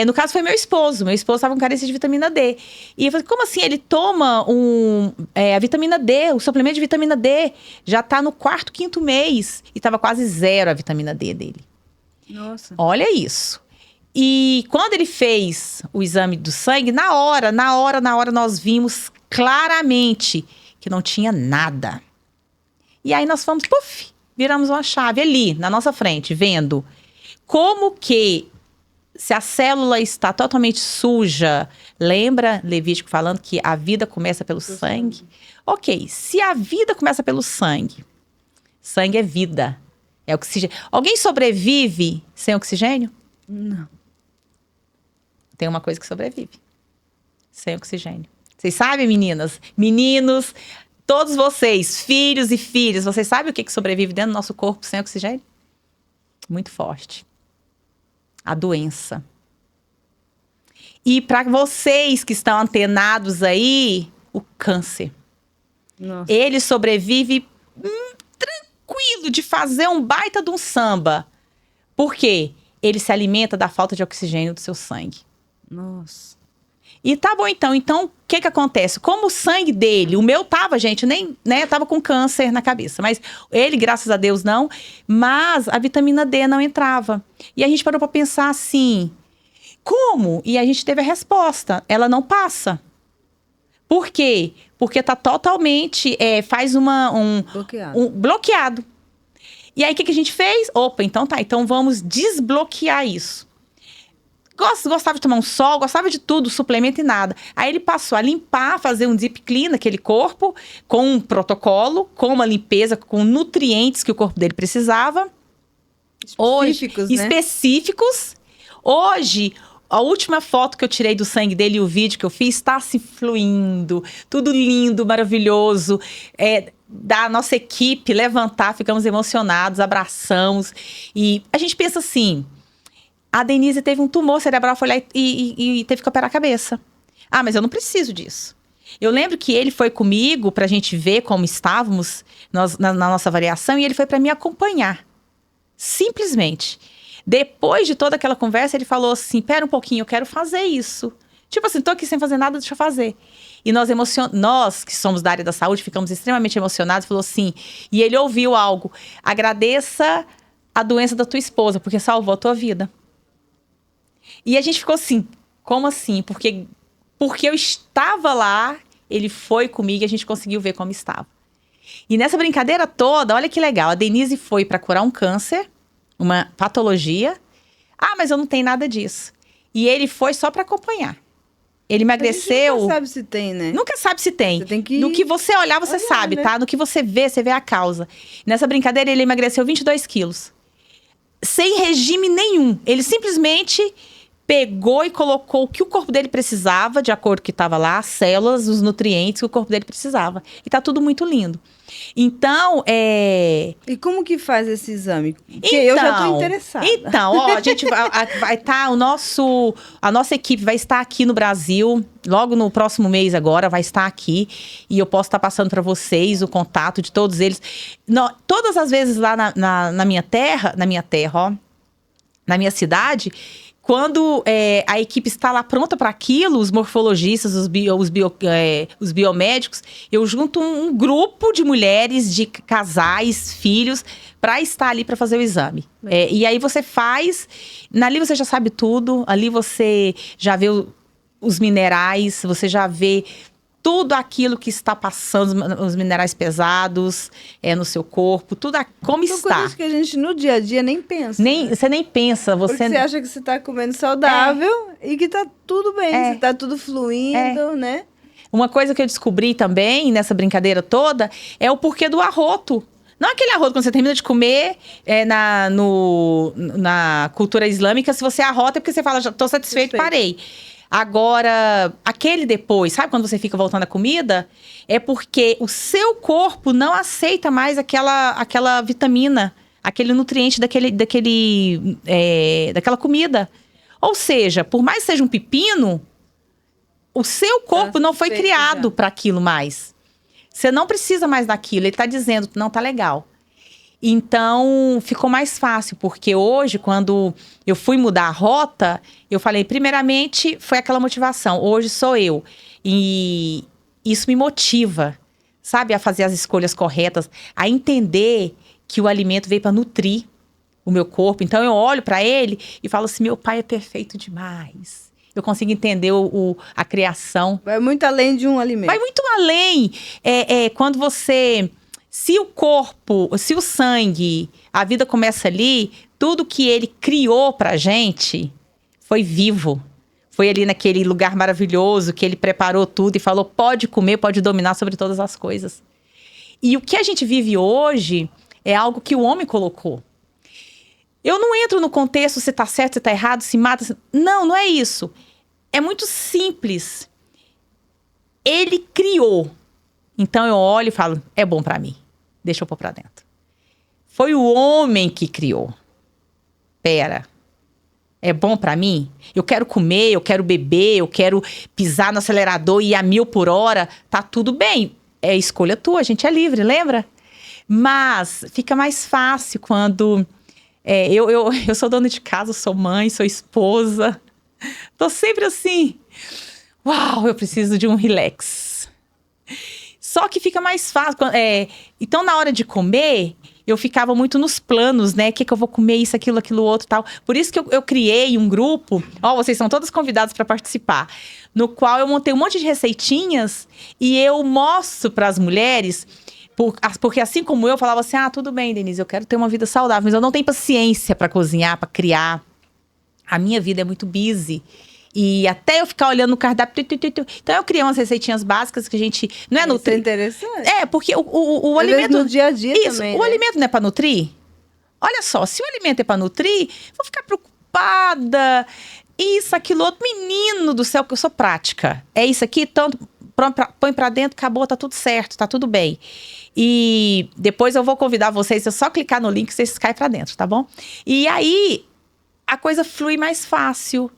No caso, foi meu esposo estava com carência de vitamina D. E eu falei, como assim? Ele toma a vitamina D, o suplemento de vitamina D, já está no 4º, 5º mês. E estava quase 0 a vitamina D dele. Nossa. Olha isso. E quando ele fez o exame do sangue, na hora, nós vimos claramente que não tinha nada. E aí nós fomos, viramos uma chave ali, na nossa frente, vendo como que... Se a célula está totalmente suja, lembra Levítico falando que a vida começa pelo sangue? Ok, se a vida começa pelo sangue é vida, é oxigênio. Alguém sobrevive sem oxigênio? Não. Tem uma coisa que sobrevive, sem oxigênio. Vocês sabem, meninas? Meninos, todos vocês, filhos e filhas, vocês sabem o que sobrevive dentro do nosso corpo sem oxigênio? Muito forte. A doença. E para vocês que estão antenados aí, o câncer. Nossa. Ele sobrevive tranquilo de fazer um baita de um samba. Por quê? Ele se alimenta da falta de oxigênio do seu sangue. Nossa. E tá bom, então o que que acontece? Como o sangue dele, o meu tava, gente, nem, né, tava com câncer na cabeça, mas ele, graças a Deus, não, mas a vitamina D não entrava. E a gente parou pra pensar assim, como? E a gente teve a resposta, ela não passa. Por quê? Porque tá totalmente, faz bloqueado. E aí, o que que a gente fez? Opa, então vamos desbloquear isso. Gostava de tomar um sol, gostava de tudo, suplemento e nada. Aí ele passou a limpar, fazer um deep clean naquele corpo, com um protocolo, com uma limpeza, com nutrientes que o corpo dele precisava. Específicos, né? Específicos. Hoje, a última foto que eu tirei do sangue dele e o vídeo que eu fiz, está se fluindo. Tudo lindo, maravilhoso. Da nossa equipe levantar, ficamos emocionados, abraçamos. E a gente pensa assim... A Denise teve um tumor cerebral, foi lá e teve que operar a cabeça. Ah, mas eu não preciso disso. Eu lembro que ele foi comigo pra gente ver como estávamos na nossa avaliação e ele foi pra me acompanhar. Simplesmente. Depois de toda aquela conversa, ele falou assim, pera um pouquinho, eu quero fazer isso. Tipo assim, tô aqui sem fazer nada, deixa eu fazer. E nós que somos da área da saúde, ficamos extremamente emocionados, falou assim, e ele ouviu algo, agradeça a doença da tua esposa, porque salvou a tua vida. E a gente ficou assim, como assim? Porque eu estava lá, ele foi comigo e a gente conseguiu ver como estava. E nessa brincadeira toda, olha que legal, a Denise foi para curar um câncer, uma patologia. Ah, mas eu não tenho nada disso. E ele foi só para acompanhar. Ele emagreceu... Nunca sabe se tem, né? Nunca sabe se tem. Você tem que... No que você olhar, você sabe, né? Tá? No que você vê a causa. Nessa brincadeira, ele emagreceu 22 quilos. Sem regime nenhum. Ele simplesmente... pegou e colocou o que o corpo dele precisava, de acordo com o que estava lá, as células, os nutrientes que o corpo dele precisava. E tá tudo muito lindo. Então, E como que faz esse exame? Porque eu já tô interessada. Então, ó, a gente vai estar, a nossa equipe vai estar aqui no Brasil, logo no próximo mês agora, vai estar aqui. E eu posso estar passando para vocês o contato de todos eles. Todas as vezes lá na minha terra, ó, na minha cidade... Quando a equipe está lá pronta para aquilo, os morfologistas, os biomédicos, eu junto um grupo de mulheres, de casais, filhos, para estar ali para fazer o exame. E aí você faz, ali você já sabe tudo, ali você já vê os minerais, você já vê tudo aquilo que está passando, os minerais pesados no seu corpo, como São está. coisas que a gente no dia a dia nem pensa. Você nem pensa. Porque você acha que você está comendo saudável e que tá tudo bem, você tá tudo fluindo, né? Uma coisa que eu descobri também nessa brincadeira toda é o porquê do arroto. Não aquele arroto quando você termina de comer na cultura islâmica, se você arrota é porque você fala, já tô satisfeito, parei. Agora, aquele depois, sabe quando você fica voltando a comida? É porque o seu corpo não aceita mais aquela vitamina, aquele nutriente daquela comida. Ou seja, por mais que seja um pepino, o seu corpo não foi criado para aquilo mais. Você não precisa mais daquilo, ele tá dizendo, não tá legal. Então, ficou mais fácil, porque hoje, quando eu fui mudar a rota, eu falei, primeiramente, foi aquela motivação. Hoje sou eu. E isso me motiva, sabe? A fazer as escolhas corretas, a entender que o alimento veio para nutrir o meu corpo. Então, eu olho para ele e falo assim, meu pai é perfeito demais. Eu consigo entender a criação. Vai muito além de um alimento. Vai muito além. Quando você... Se o corpo, se o sangue, a vida começa ali, tudo que ele criou pra gente foi vivo. Foi ali naquele lugar maravilhoso que ele preparou tudo e falou, pode comer, pode dominar sobre todas as coisas. E o que a gente vive hoje é algo que o homem colocou. Eu não entro no contexto se tá certo, se tá errado, se mata. Não é isso. É muito simples. Ele criou. Então eu olho e falo, é bom pra mim. Deixa eu pôr pra dentro. Foi o homem que criou. Pera, é bom pra mim? Eu quero comer, eu quero beber, eu quero pisar no acelerador e ir a 1000 por hora. Tá tudo bem. É escolha tua, a gente é livre, lembra? Mas fica mais fácil quando... eu sou dona de casa, sou mãe, sou esposa. Tô sempre assim... uau, eu preciso de um relax. Só que fica mais fácil. Então, na hora de comer, eu ficava muito nos planos, né? O que eu vou comer, isso, aquilo outro e tal. Por isso que eu criei um grupo. Vocês são todos convidados para participar. No qual eu montei um monte de receitinhas e eu mostro para as mulheres. Porque assim como eu falava assim, tudo bem, Denise, eu quero ter uma vida saudável, mas eu não tenho paciência para cozinhar, para criar. A minha vida é muito busy. E até eu ficar olhando no cardápio. Então, eu criei umas receitinhas básicas que a gente... Não é nutrir. Isso é interessante. Porque o alimento... no dia a dia isso, também, o alimento não é para nutrir? Olha só, se o alimento é para nutrir, vou ficar preocupada. Isso, aquilo outro. Menino do céu, que eu sou prática. É isso aqui, tanto põe para dentro, acabou, tá tudo certo, tá tudo bem. E depois eu vou convidar vocês, é só clicar no link, vocês caem para dentro, tá bom? E aí, a coisa flui mais fácil.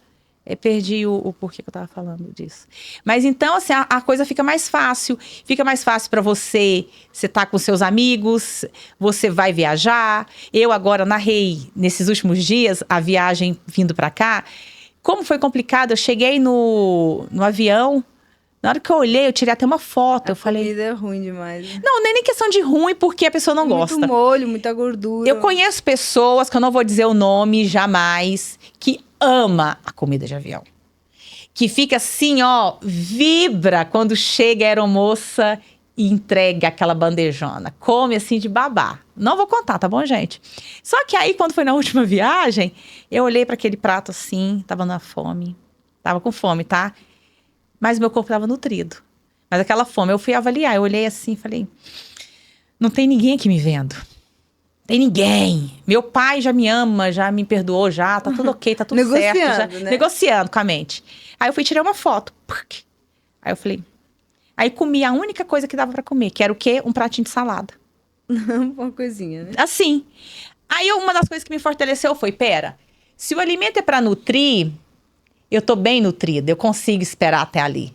Eu perdi o porquê que eu tava falando disso. Mas então, assim, a coisa fica mais fácil. Fica mais fácil para você. Você tá com seus amigos, você vai viajar. Eu agora narrei, nesses últimos dias, a viagem vindo para cá. Como foi complicado, eu cheguei no avião. Na hora que eu olhei, eu tirei até uma foto. Eu falei... comida é ruim demais. Né? Não, nem questão de ruim, porque a pessoa não gosta. Muito molho, muita gordura. Eu conheço pessoas, que eu não vou dizer o nome jamais, que ama a comida de avião. Que fica assim, vibra quando chega a aeromoça e entrega aquela bandejona. Come assim de babá. Não vou contar, tá bom, gente? Só que aí, quando foi na última viagem, eu olhei para aquele prato assim, tava na fome. Tava com fome, tá? Mas meu corpo tava nutrido. Mas aquela fome, eu fui avaliar. Eu olhei assim e falei, não tem ninguém aqui me vendo. Tem ninguém. Meu pai já me ama, já me perdoou, já. Tá tudo ok, tá tudo certo. Já, né? Negociando com a mente. Aí eu fui tirar uma foto. Aí eu falei... Aí comi a única coisa que dava pra comer. Que era o quê? Um pratinho de salada. Uma coisinha, né? Assim. Aí uma das coisas que me fortaleceu foi... Pera, se o alimento é pra nutrir... Eu tô bem nutrida. Eu consigo esperar até ali.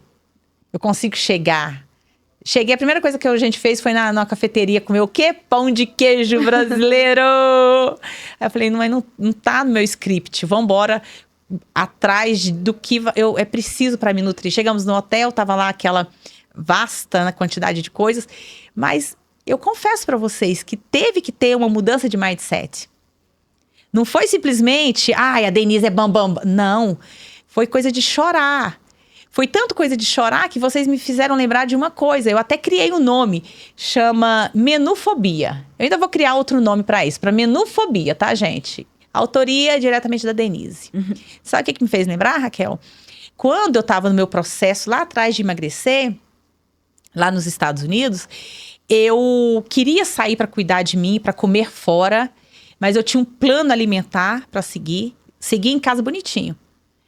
Eu consigo chegar... Cheguei, a primeira coisa que a gente fez foi na cafeteria comer o quê? Pão de queijo brasileiro! Aí eu falei, não tá no meu script, vambora atrás do que é preciso para me nutrir. Chegamos no hotel, tava lá aquela vasta quantidade de coisas, mas eu confesso para vocês que teve que ter uma mudança de mindset. Não foi simplesmente, a Denise é bambam. Não, foi coisa de chorar. Foi tanto coisa de chorar que vocês me fizeram lembrar de uma coisa. Eu até criei um nome, chama menufobia. Eu ainda vou criar outro nome para isso, para menufobia, tá, gente? Autoria diretamente da Denise. Uhum. Sabe o que me fez lembrar, Raquel? Quando eu estava no meu processo lá atrás de emagrecer, lá nos Estados Unidos, eu queria sair para cuidar de mim, para comer fora, mas eu tinha um plano alimentar para seguir em casa bonitinho.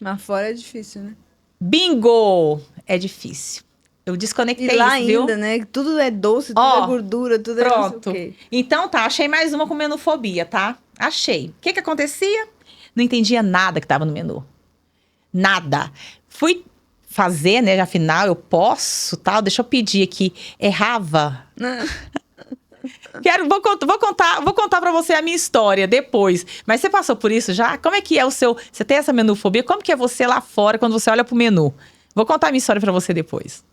Mas fora é difícil, né? Bingo! É difícil. Eu desconectei e lá isso, viu? ainda, né? Tudo é doce, tudo é gordura, tudo pronto. é não sei o quê. Então tá, achei mais uma com menufobia, tá? Achei. O que acontecia? Não entendia nada que tava no menu. Nada. Fui fazer, né? Afinal, eu posso, tal. Deixa eu pedir aqui. Errava. Vou contar pra você a minha história depois. Mas você passou por isso já? Como é que é o seu... Você tem essa menufobia? Como que é você lá fora quando você olha pro menu? Vou contar a minha história pra você depois.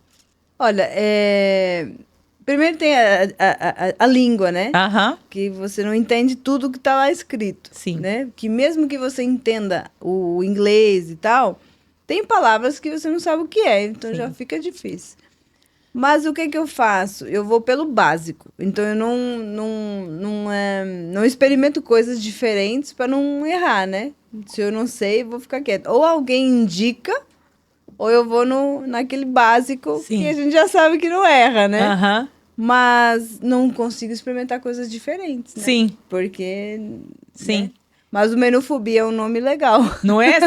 Olha, primeiro tem a língua, né? Aham. Que você não entende tudo que tá lá escrito. Sim. Né? Que mesmo que você entenda o inglês e tal, tem palavras que você não sabe o que é. Então já fica difícil. Mas o que eu faço? Eu vou pelo básico. Então, eu não experimento coisas diferentes para não errar, né? Se eu não sei, vou ficar quieta. Ou alguém indica, ou eu vou naquele básico que a gente já sabe que não erra, né? Aham. Mas não consigo experimentar coisas diferentes, né? Sim. Porque... Sim. Né? Mas o menufobia é um nome legal. Não é?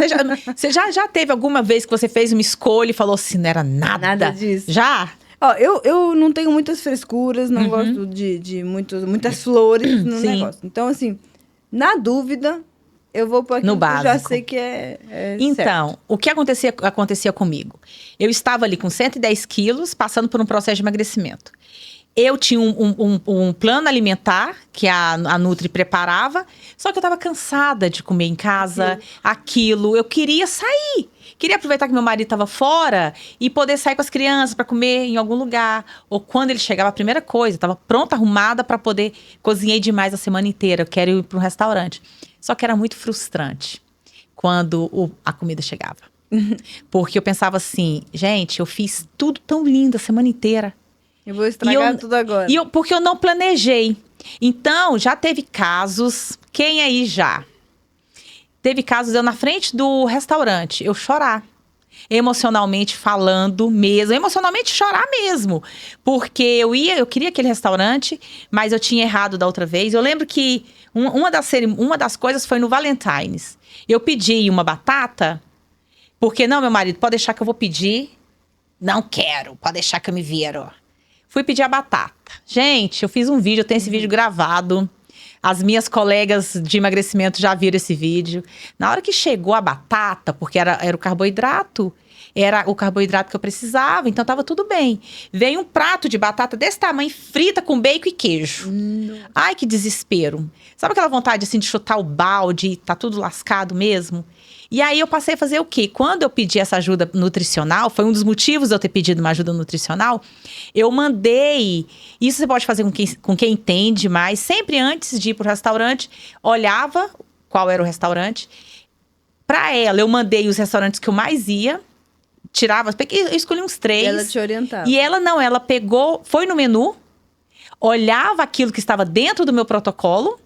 Você já teve alguma vez que você fez uma escolha e falou assim, não era nada? Nada disso. Já? Ó, eu não tenho muitas frescuras, não gosto de muitas flores no negócio. Então, assim, na dúvida, eu vou para aquilo que eu já sei que é então, certo. O que acontecia comigo? Eu estava ali com 110 quilos, passando por um processo de emagrecimento. Eu tinha um plano alimentar que a Nutri preparava, só que eu estava cansada de comer em casa aquilo. Eu queria sair. Queria aproveitar que meu marido estava fora e poder sair com as crianças para comer em algum lugar. Ou quando ele chegava, a primeira coisa, estava pronta, arrumada para poder... Cozinhei demais a semana inteira, eu quero ir para um restaurante. Só que era muito frustrante quando a comida chegava. Porque eu pensava assim, gente, eu fiz tudo tão lindo a semana inteira. Eu vou estragar tudo agora. Porque eu não planejei. Então, já teve casos... Quem aí já? Teve casos eu na frente do restaurante, eu chorar. Emocionalmente falando mesmo. Emocionalmente chorar mesmo. Porque eu queria aquele restaurante, mas eu tinha errado da outra vez. Eu lembro que uma das coisas foi no Valentine's. Eu pedi uma batata, porque não, meu marido, pode deixar que eu vou pedir. Não quero, pode deixar que eu me viro. Fui pedir a batata. Gente, eu fiz um vídeo, eu tenho esse vídeo gravado. As minhas colegas de emagrecimento já viram esse vídeo. Na hora que chegou a batata, porque era o carboidrato, era o carboidrato que eu precisava, então tava tudo bem. Veio um prato de batata desse tamanho, frita com bacon e queijo. Ai, que desespero. Sabe aquela vontade assim de chutar o balde e tá tudo lascado mesmo? E aí eu passei a fazer o quê? Quando eu pedi essa ajuda nutricional, foi um dos motivos de eu ter pedido uma ajuda nutricional, eu mandei, isso você pode fazer com quem entende mais, sempre antes de ir pro restaurante, olhava qual era o restaurante, para ela eu mandei os restaurantes que eu mais ia, tirava, eu escolhi uns 3. E ela te orientava. E ela pegou, foi no menu, olhava aquilo que estava dentro do meu protocolo,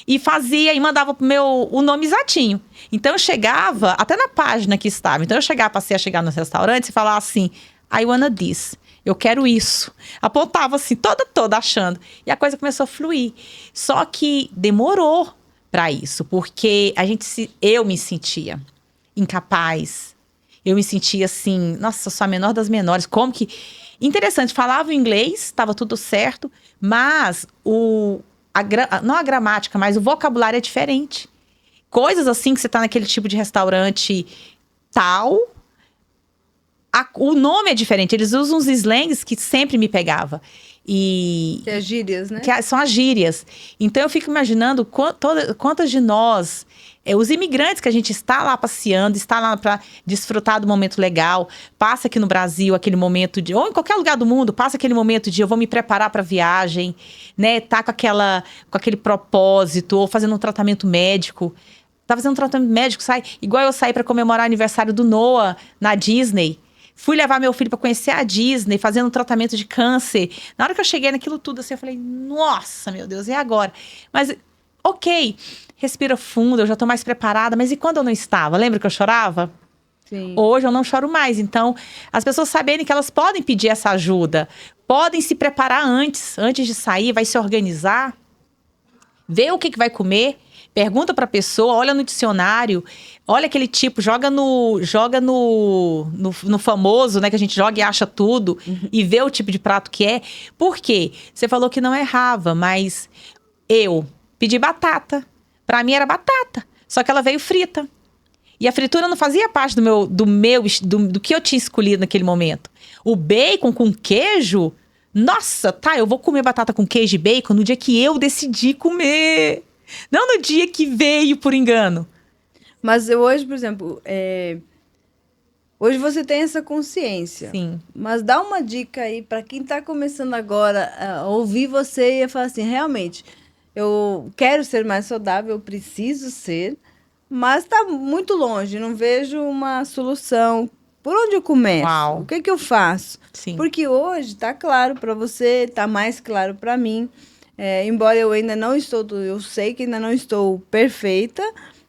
e fazia e mandava o nome exatinho. Então eu chegava, até na página que estava. Então eu passei a chegar nos restaurantes e falava assim, I wanna this. Eu quero isso. Apontava assim, toda achando. E a coisa começou a fluir. Só que demorou para isso, porque eu me sentia incapaz. Eu me sentia assim, nossa, eu sou a menor das menores. Como que... Interessante, falava inglês, estava tudo certo, mas não a gramática, mas o vocabulário é diferente. Coisas assim que você tá naquele tipo de restaurante tal, o nome é diferente. Eles usam uns slangs que sempre me pegava. Que é gírias, né? São as gírias. Então eu fico imaginando quantas de nós, os imigrantes que a gente está lá passeando, está lá para desfrutar do momento legal, passa aqui no Brasil aquele momento ou em qualquer lugar do mundo, passa aquele momento de eu vou me preparar para a viagem, né? Tá com aquele propósito, ou fazendo um tratamento médico. Tá fazendo um tratamento médico, igual eu saí para comemorar o aniversário do Noah na Disney. Fui levar meu filho para conhecer a Disney, fazendo um tratamento de câncer. Na hora que eu cheguei naquilo tudo, assim, eu falei, nossa, meu Deus, e agora? Mas, ok, respira fundo, eu já tô mais preparada. Mas e quando eu não estava? Lembra que eu chorava? Sim. Hoje eu não choro mais. Então, as pessoas saberem que elas podem pedir essa ajuda. Podem se preparar antes de sair, vai se organizar. Ver o que vai comer. Pergunta pra pessoa, olha no dicionário, olha aquele tipo, joga no famoso, né, que a gente joga e acha tudo, e vê o tipo de prato que é. Por quê? Você falou que não errava, mas eu pedi batata. Pra mim era batata, só que ela veio frita. E a fritura não fazia parte do que eu tinha escolhido naquele momento. O bacon com queijo, nossa, tá, eu vou comer batata com queijo e bacon no dia que eu decidi comer. Não no dia que veio por engano. Mas hoje, por exemplo, hoje você tem essa consciência. Sim. Mas dá uma dica aí para quem está começando agora a ouvir você e a falar assim, realmente, eu quero ser mais saudável, eu preciso ser, mas está muito longe, não vejo uma solução. Por onde eu começo? Uau. O que eu faço? Sim. Porque hoje está claro para você, está mais claro para mim. Embora eu ainda não estou, eu sei que ainda não estou perfeita,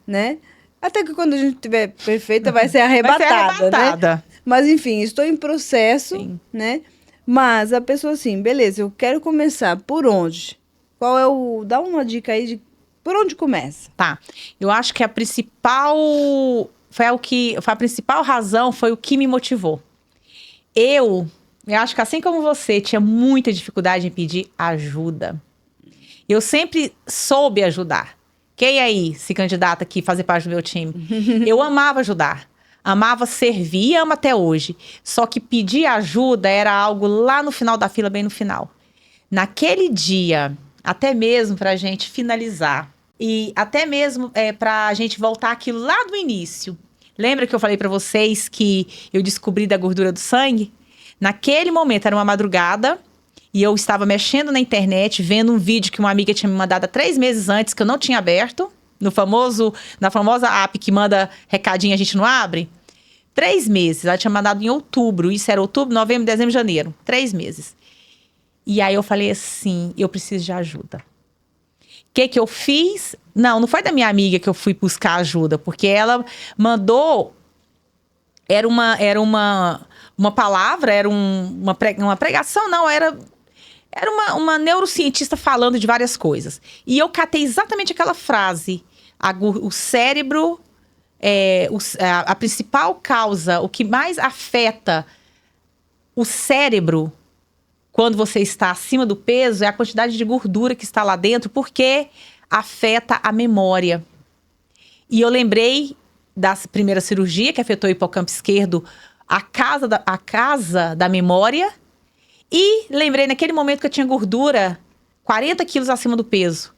né? Até que quando a gente estiver perfeita vai ser arrebatada, né? Mas enfim, estou em processo, sim, né? Mas a pessoa assim, beleza, eu quero começar por onde? Dá uma dica aí de por onde começa? Tá, eu acho que a principal razão foi o que me motivou. Eu acho que assim como você, tinha muita dificuldade em pedir ajuda. Eu sempre soube ajudar. Quem aí se candidata aqui, fazer parte do meu time? Eu amava ajudar. Amava servir e amo até hoje. Só que pedir ajuda era algo lá no final da fila, bem no final. Naquele dia, até mesmo pra gente finalizar. E até mesmo pra gente voltar aquilo lá do início. Lembra que eu falei pra vocês que eu descobri da gordura do sangue? Naquele momento, era uma madrugada, e eu estava mexendo na internet, vendo um vídeo que uma amiga tinha me mandado há 3 meses antes, que eu não tinha aberto, na famosa app que manda recadinho e a gente não abre. 3 meses, ela tinha mandado em outubro, isso era outubro, novembro, dezembro, janeiro. 3 meses. E aí eu falei assim, eu preciso de ajuda. O que eu fiz? Não foi da minha amiga que eu fui buscar ajuda, porque ela mandou... Era uma palavra, era uma pregação, não, era uma neurocientista falando de várias coisas. E eu catei exatamente aquela frase. O cérebro, a principal causa, o que mais afeta o cérebro quando você está acima do peso é a quantidade de gordura que está lá dentro, porque afeta a memória. E eu lembrei da primeira cirurgia que afetou o hipocampo esquerdo, a casa da memória. E lembrei naquele momento que eu tinha gordura 40 quilos acima do peso.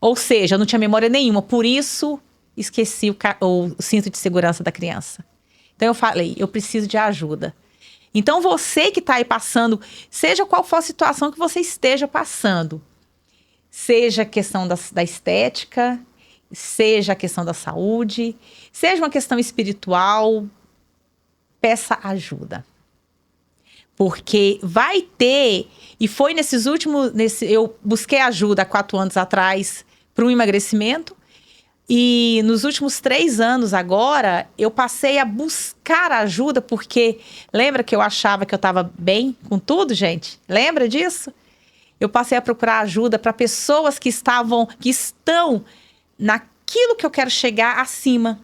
Ou seja, eu não tinha memória nenhuma. Por isso, esqueci o cinto de segurança da criança. Então eu falei, eu preciso de ajuda. Então você que está aí passando, seja qual for a situação que você esteja passando, seja a questão da estética, seja a questão da saúde, seja uma questão espiritual, peça ajuda. Porque vai ter, e foi eu busquei ajuda há 4 anos atrás para um emagrecimento, e nos últimos 3 anos agora, eu passei a buscar ajuda, porque lembra que eu achava que eu estava bem com tudo, gente? Lembra disso? Eu passei a procurar ajuda para pessoas que estão naquilo que eu quero chegar acima,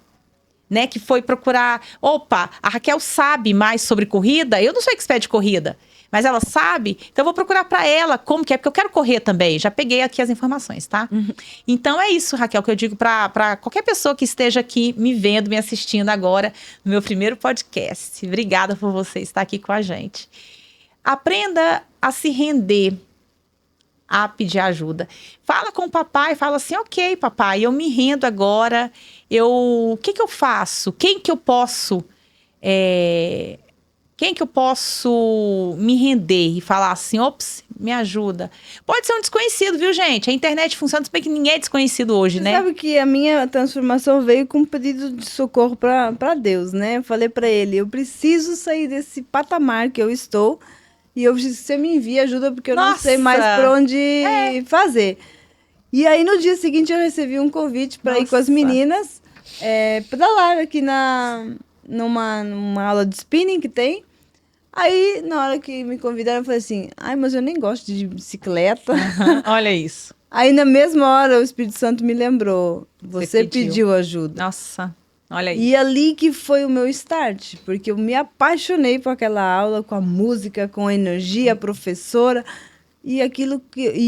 né? Que foi procurar... Opa, a Raquel sabe mais sobre corrida. Eu não sou expert de corrida, mas ela sabe. Então, eu vou procurar para ela como que é, porque eu quero correr também. Já peguei aqui as informações, tá? Uhum. Então, é isso, Raquel, que eu digo para qualquer pessoa que esteja aqui me vendo, me assistindo agora no meu primeiro podcast. Obrigada por você estar aqui com a gente. Aprenda a se render, a pedir ajuda. Fala com o papai, fala assim, ok, papai, eu me rendo agora, o que eu faço? Quem que eu posso me render e falar assim, ops, me ajuda? Pode ser um desconhecido, viu, gente? A internet funciona, se bem que ninguém é desconhecido hoje, né? Sabe que a minha transformação veio com um pedido de socorro para Deus, né? Eu falei para ele, eu preciso sair desse patamar que eu estou, e eu preciso que você me envie ajuda, porque eu não sei mais por onde fazer. E aí, no dia seguinte, eu recebi um convite para ir com as meninas pedalar aqui numa aula de spinning que tem. Aí, na hora que me convidaram, eu falei assim, mas eu nem gosto de bicicleta. Uhum, olha isso. Aí, na mesma hora, o Espírito Santo me lembrou, você pediu ajuda. Nossa, olha aí. E ali que foi o meu start, porque eu me apaixonei por aquela aula, com a música, com a energia, a professora, e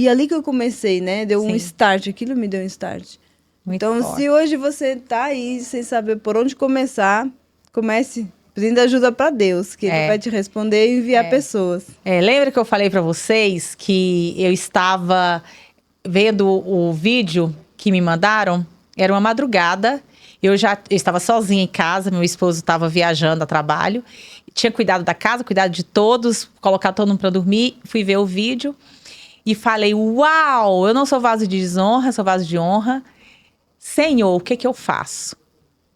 ali que eu comecei, né? Deu um start, aquilo me deu um start. Muito então, forte. Se hoje você tá aí sem saber por onde começar, comece pedindo ajuda para Deus, que Ele vai te responder e enviar pessoas. Lembra que eu falei para vocês que eu estava vendo o vídeo que me mandaram? Era uma madrugada. Eu estava sozinha em casa, meu esposo estava viajando a trabalho. Tinha cuidado da casa, cuidado de todos, colocar todo mundo para dormir. Fui ver o vídeo e falei, uau, eu não sou vaso de desonra, sou vaso de honra. Senhor, o que eu faço?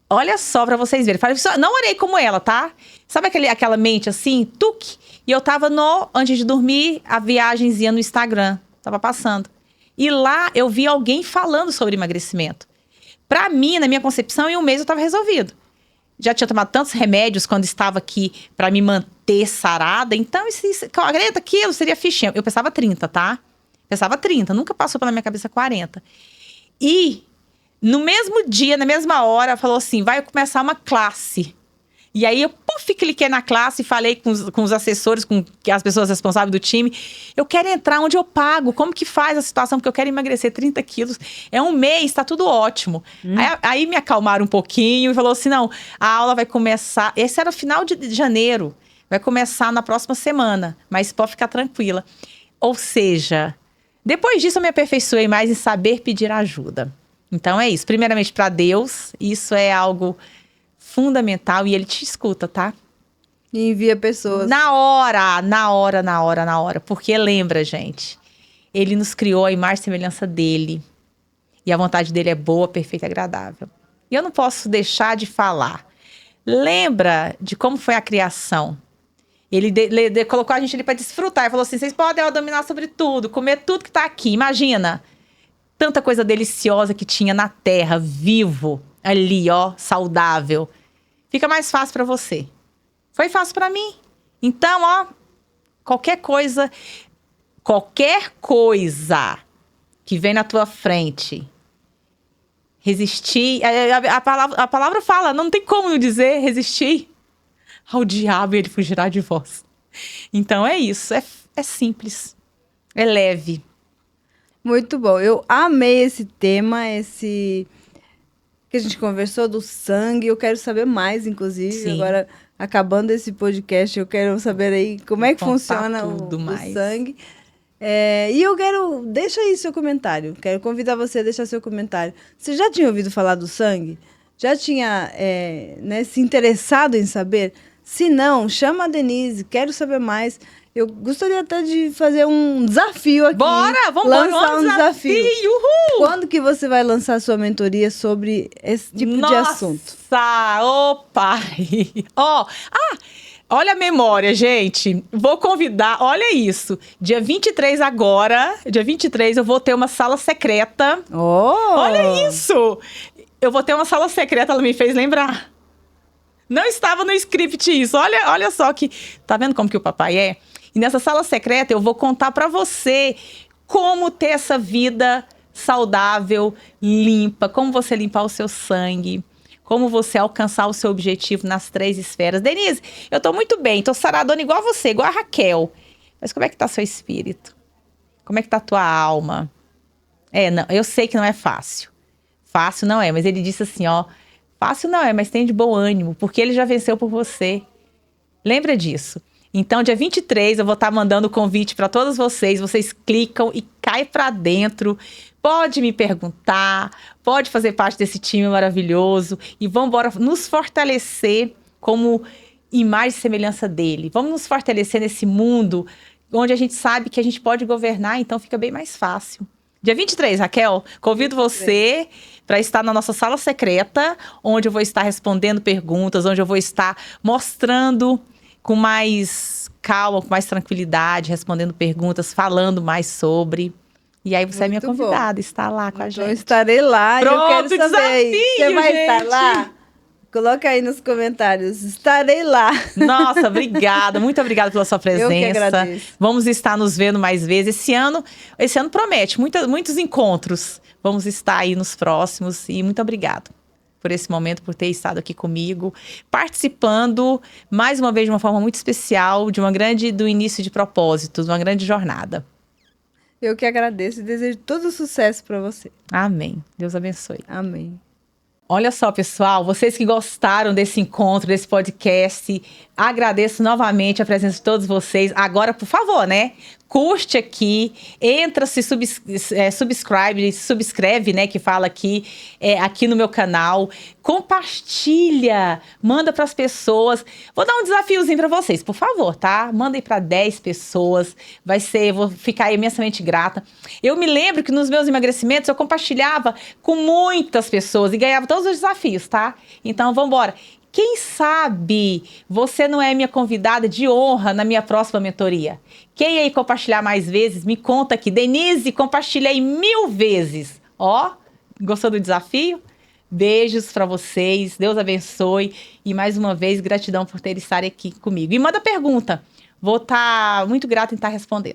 Olha só para vocês verem. Falei, não orei como ela, tá? Sabe aquela mente assim, tuque? E eu tava antes de dormir, a viagenzinha no Instagram. Tava passando. E lá eu vi alguém falando sobre emagrecimento. Pra mim, na minha concepção, em um mês eu tava resolvido. Já tinha tomado tantos remédios quando estava aqui pra me manter sarada. Então, 40 quilos seria fichinha. Eu pesava 30, tá? Pesava 30, nunca passou pela minha cabeça 40. E no mesmo dia, na mesma hora, falou assim, vai começar uma classe. E aí eu, cliquei na classe e falei com os assessores, com as pessoas responsáveis do time. Eu quero entrar onde eu pago, como que faz a situação? Porque eu quero emagrecer 30 quilos. É um mês, tá tudo ótimo. Aí me acalmaram um pouquinho e falou assim, não, a aula vai começar... Esse era o final de janeiro. Vai começar na próxima semana, mas pode ficar tranquila. Ou seja, depois disso eu me aperfeiçoei mais em saber pedir ajuda. Então é isso. Primeiramente para Deus, isso é algo fundamental e ele te escuta, tá? E envia pessoas. Na hora. Porque lembra, gente, ele nos criou a imagem e semelhança dele. E a vontade dele é boa, perfeita e agradável. E eu não posso deixar de falar. Lembra de como foi a criação. Ele colocou a gente ali para desfrutar. Ele falou assim, vocês podem dominar sobre tudo, comer tudo que tá aqui. Imagina, tanta coisa deliciosa que tinha na terra, vivo, ali, ó, saudável. Fica mais fácil para você. Foi fácil para mim. Então, ó, qualquer coisa que vem na tua frente, resistir, a palavra fala, não tem como não dizer, resistir ao diabo e ele fugirá de vós. Então é isso, é simples, é leve. Muito bom, eu amei esse tema, que a gente conversou do sangue, eu quero saber mais, inclusive, Sim. Agora, acabando esse podcast, eu quero saber aí como é que Contar funciona o mais. sangue. E eu deixa aí seu comentário, quero convidar você a deixar seu comentário. Você já tinha ouvido falar do sangue? Já tinha se interessado em saber? Se não, chama a Denise, quero saber mais. Eu gostaria até de fazer um desafio aqui. Bora, vamos lançar um desafio. Uhul! Quando que você vai lançar a sua mentoria sobre esse tipo de assunto? Nossa, ô pai! Olha a memória, gente. Vou convidar, olha isso. Dia 23 agora, dia 23 eu vou ter uma sala secreta. Olha isso! Eu vou ter uma sala secreta, ela me fez lembrar. Não estava no script isso. Olha só que... Tá vendo como que o papai é? E nessa sala secreta eu vou contar pra você como ter essa vida saudável, limpa, como você limpar o seu sangue, como você alcançar o seu objetivo nas 3 esferas. Denise, eu tô muito bem, tô saradona igual você, igual a Raquel. Mas como é que tá seu espírito? Como é que tá a tua alma? Não, eu sei que não é fácil. Fácil não é, mas ele disse assim, ó... Fácil não é, mas tem de bom ânimo, porque ele já venceu por você. Lembra disso. Então, dia 23, eu vou estar mandando o convite para todos vocês. Vocês clicam e caem para dentro. Pode me perguntar, pode fazer parte desse time maravilhoso. E vamos embora nos fortalecer como imagem e semelhança dele. Vamos nos fortalecer nesse mundo onde a gente sabe que a gente pode governar, então fica bem mais fácil. Dia 23, Raquel, convido você para estar na nossa sala secreta, onde eu vou estar respondendo perguntas, onde eu vou estar mostrando com mais calma, com mais tranquilidade, respondendo perguntas, falando mais sobre. E aí você é minha convidada, está lá com a gente. Eu estarei lá. Pronto, eu quero saber. desafio, você vai gente. estar lá? Coloca aí nos comentários. Estarei lá. Nossa, obrigada. Muito obrigada pela sua presença. Eu que agradeço. Vamos estar nos vendo mais vezes. Esse ano promete muitos encontros. Vamos estar aí nos próximos. E muito obrigada por esse momento, por ter estado aqui comigo, participando, mais uma vez, de uma forma muito especial, do início de propósitos, uma grande jornada. Eu que agradeço e desejo todo o sucesso para você. Amém. Deus abençoe. Amém. Olha só, pessoal, vocês que gostaram desse encontro, desse podcast, agradeço novamente a presença de todos vocês. Agora, por favor, né? Curte aqui, entra, subscreve, né? Que fala aqui no meu canal. Compartilha, manda para as pessoas. Vou dar um desafiozinho para vocês, por favor, tá? Manda aí para 10 pessoas. Vou ficar imensamente grata. Eu me lembro que nos meus emagrecimentos eu compartilhava com muitas pessoas e ganhava todos os desafios, tá? Então, vamos embora. Quem sabe você não é minha convidada de honra na minha próxima mentoria? Quem aí compartilhar mais vezes, me conta aqui. Denise, compartilhei 1000 vezes. Ó, gostou do desafio? Beijos para vocês, Deus abençoe. E mais uma vez, gratidão por ter estado aqui comigo. E manda pergunta, vou estar muito grata em estar respondendo.